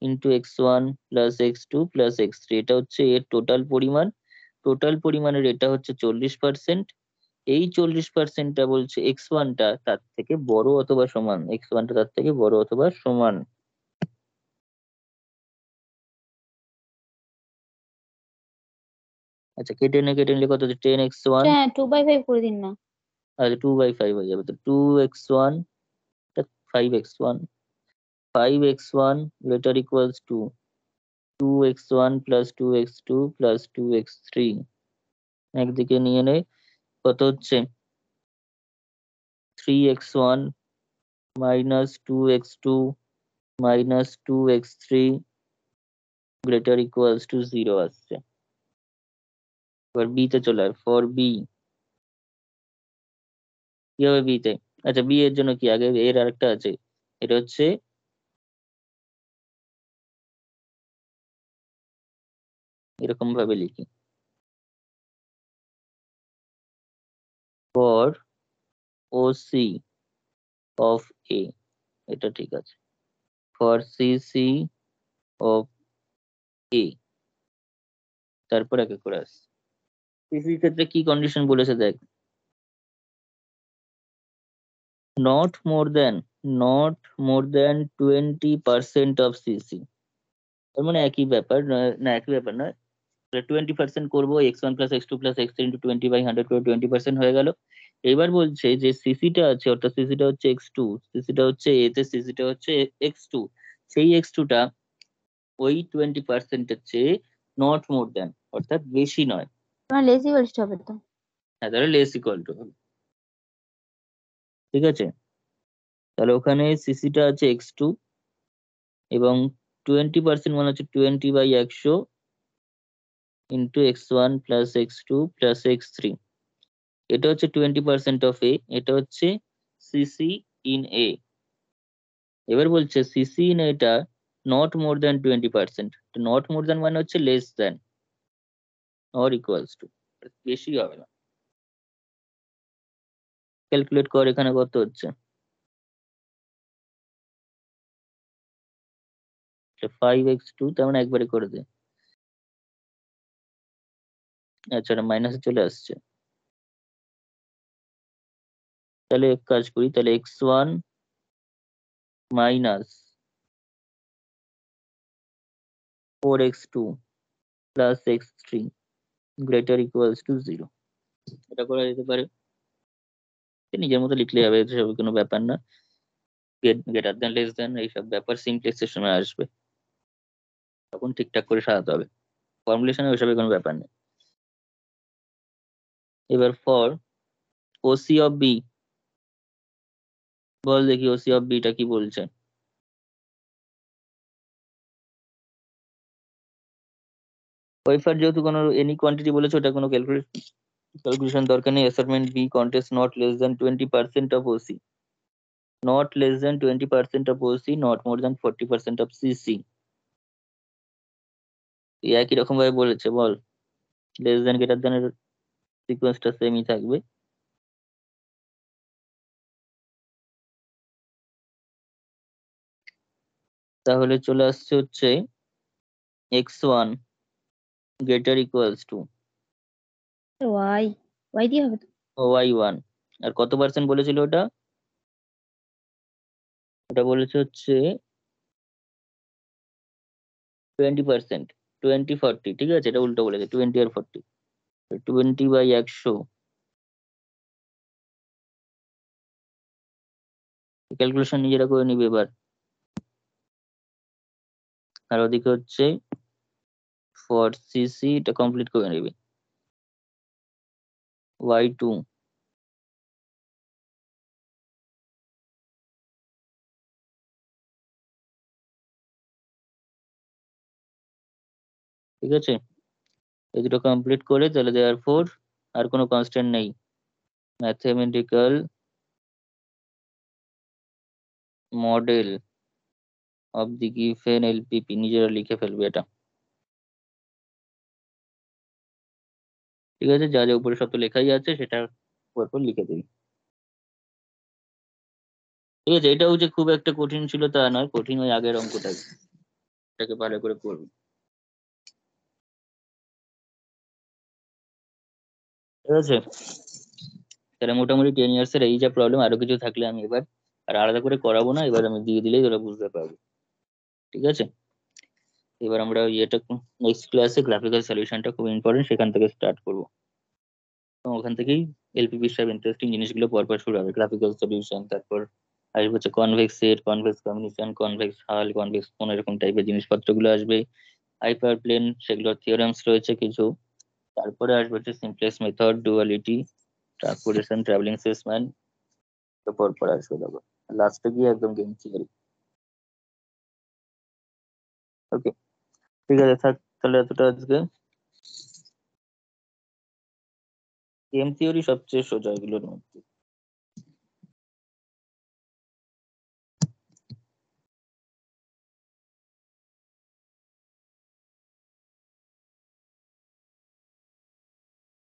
into x1 plus x2 plus x3। এটা হচ্ছে এর টোটাল পরিমাণ, টোটাল পরিমাণের এটা হচ্ছে 40%। এই 40%টা বলছে x1টা তার থেকে বড় অথবা সমান, x1টা তার থেকে বড় অথবা সমান। আচ্ছা, কেটে নিলে কত হচ্ছে, 10x1, হ্যাঁ 2/5 করে দিন না। আচ্ছা 2/5 হয়ে যাবে, তো 2x1, 5x1, 5x1 greater equals to 2x1 plus 2x2 plus 2x3। একদিকে নিয়ে নে, কত হচ্ছে 3x1 minus 2x2 minus 2x3 greater equals to 0 আসছে। এবার বি তে চলে আয়, ফর বি কি হবে বি তে? আচ্ছা বি এর জন্য কি, আগে এর আরেকটা আছে, এটা হচ্ছে এরকম ভাবে লিখি, ফর ওসি অফ এ, এটা ঠিক আছে, ফর সিসি অফ এ, তারপর একে করে আসছে। সিসির ক্ষেত্রে কি কন্ডিশন বলেছে দেখ, not more than, not more than 20% of CC. তার মানে একই ব্যাপার, না একই ব্যাপার না, 20% করবো, x1 plus x2 plus x3 into 20/100 করে 20% হয়ে গেল। এবার বলছে যে সিসিটা আছে, অর্থাৎ সিসিটা হচ্ছে x2, সিসিটা হচ্ছে এ তে, সিসিটা হচ্ছে x2, সেই x2টা ওই 20% এর চেয়ে নট মোর দেন, অর্থাৎ বেশি নয়। তোমার লেস ইকুয়ালস হবে তো। হ্যাঁ, তাহলে লেস ইকুয়াল টু হবে, ঠিক আছে। তাহলে ওখানে সিসিটা আছে x2 এবং 20% মানে হচ্ছে 20/100 into x1 plus x2 plus x3। এটা হচ্ছে 20% অফ এ, এটা হচ্ছে সিসি ইন এ। এবার বলছে সিসি ইন এটা not more than 20%, not more than মানে হচ্ছে less than or equals to, বেশি হবে না। ক্যালকুলেট কর এখানে কত হচ্ছে, 5x2, তার মানে একবারে করে দে। আচ্ছা, এটা মাইনাসে চলে আসছে, তাহলে এক কাজ করি, তাহলে x1 minus 4x2 plus x3 greater equals to 0, এটা করা যেতে পারে। নিজের মতো লিখলে হবে, এসব কোনো ব্যাপার না, গ্রেটার দেন লেস দেন এইসব ব্যাপার সিমপ্লেক্সের সময় আসবে, তখন ঠিকঠাক করে সাজাতে হবে, ফর্মুলেশনে ওইসবের কোনো ব্যাপার নেই। এবার ফর ওসি অফ বি, বল দেখি ওসি অফ বিটা কি বলছে। ওয়েফার যেহেতু কোনো এনি কোয়ান্টিটি বলেছে, ওটা কোনো ক্যালকুলেশন দরকার নেই। Assignment B contest not less than 20% of OC, not less than 20% of OC, not more than 40% of CC. একই রকম ভাবে বলেছে, বল লেস দ্যান গ্রেটার দ্যান এর সিকোয়েন্সটা সেমই থাকবে। তাহলে চলে আসছে হচ্ছে x1 greater equals to Y Y দিয়ে হবে তো? y1। আর কত পার্সেন্ট বলেছিল ওটা? ওটা বলেছে হচ্ছে 20%, 20-40, ঠিক আছে, এটা উল্টো বলেছে, 20 আর 40। 20/100, ক্যালকুলেশন নিজেরা করে নিবে এবার। আর ওদিকে হচ্ছে ফর সিসি, এটা কমপ্লিট করে নেবে। y2 ঠিক আছে, এই দুটো কমপ্লিট করে তাহলে দেওয়ার ফোর আর কোনো কনস্ট্যান্ট নেই। Mathematical model of the given LPP নিজেরা লিখে ফেলবে এটা, ঠিক আছে, যা যা উপরে সব তো লেখাই আছে সেটা পরপর লিখে দিবি। ঠিক আছে, এটাও যে খুব একটা কঠিন ছিল তা নয়, কঠিন ওই আগের অঙ্কটাই, এটাকে ভালো করে করবি, ঠিক আছে। তাহলে মোটামুটি 10 ইয়ার্স এর এই যা প্রবলেম, আরো কিছু থাকলে আমি এবার আর আলাদা করে করাবো না, এবার আমি দিয়ে দিলেই তোরা বুঝতে পারবি, ঠিক আছে। এবার আমরা ইয়েটা নেক্সট ক্লাসে গ্রাফিক্যাল সলিউশনটা খুব ইম্পর্টেন্ট, সেখান থেকে স্টার্ট করবো। তো ওখান থেকেই এলপিপি সব ইন্টারেস্টিং জিনিসগুলো পরপর শুরু হবে, গ্রাফিক্যাল সলিউশন, তারপর আসবে হচ্ছে convex set, convex combination, convex হাল, কনভেক্স কোন এরকম টাইপের জিনিসপত্রগুলো আসবে। হাইপার প্লেন, সেগুলোর থিওরেমস রয়েছে কিছু। তারপরে আসবে হচ্ছে simplex method, duality, transportation, travelling salesman, তো পরপর আসবে দেখো, লাস্টে গিয়ে একদম গেম থিওরি। ওকে, ঠিক আছে, থাক তাহলে এতটা আজকে। গেম থিওরি সবচেয়ে সোজা এগুলোর মধ্যে।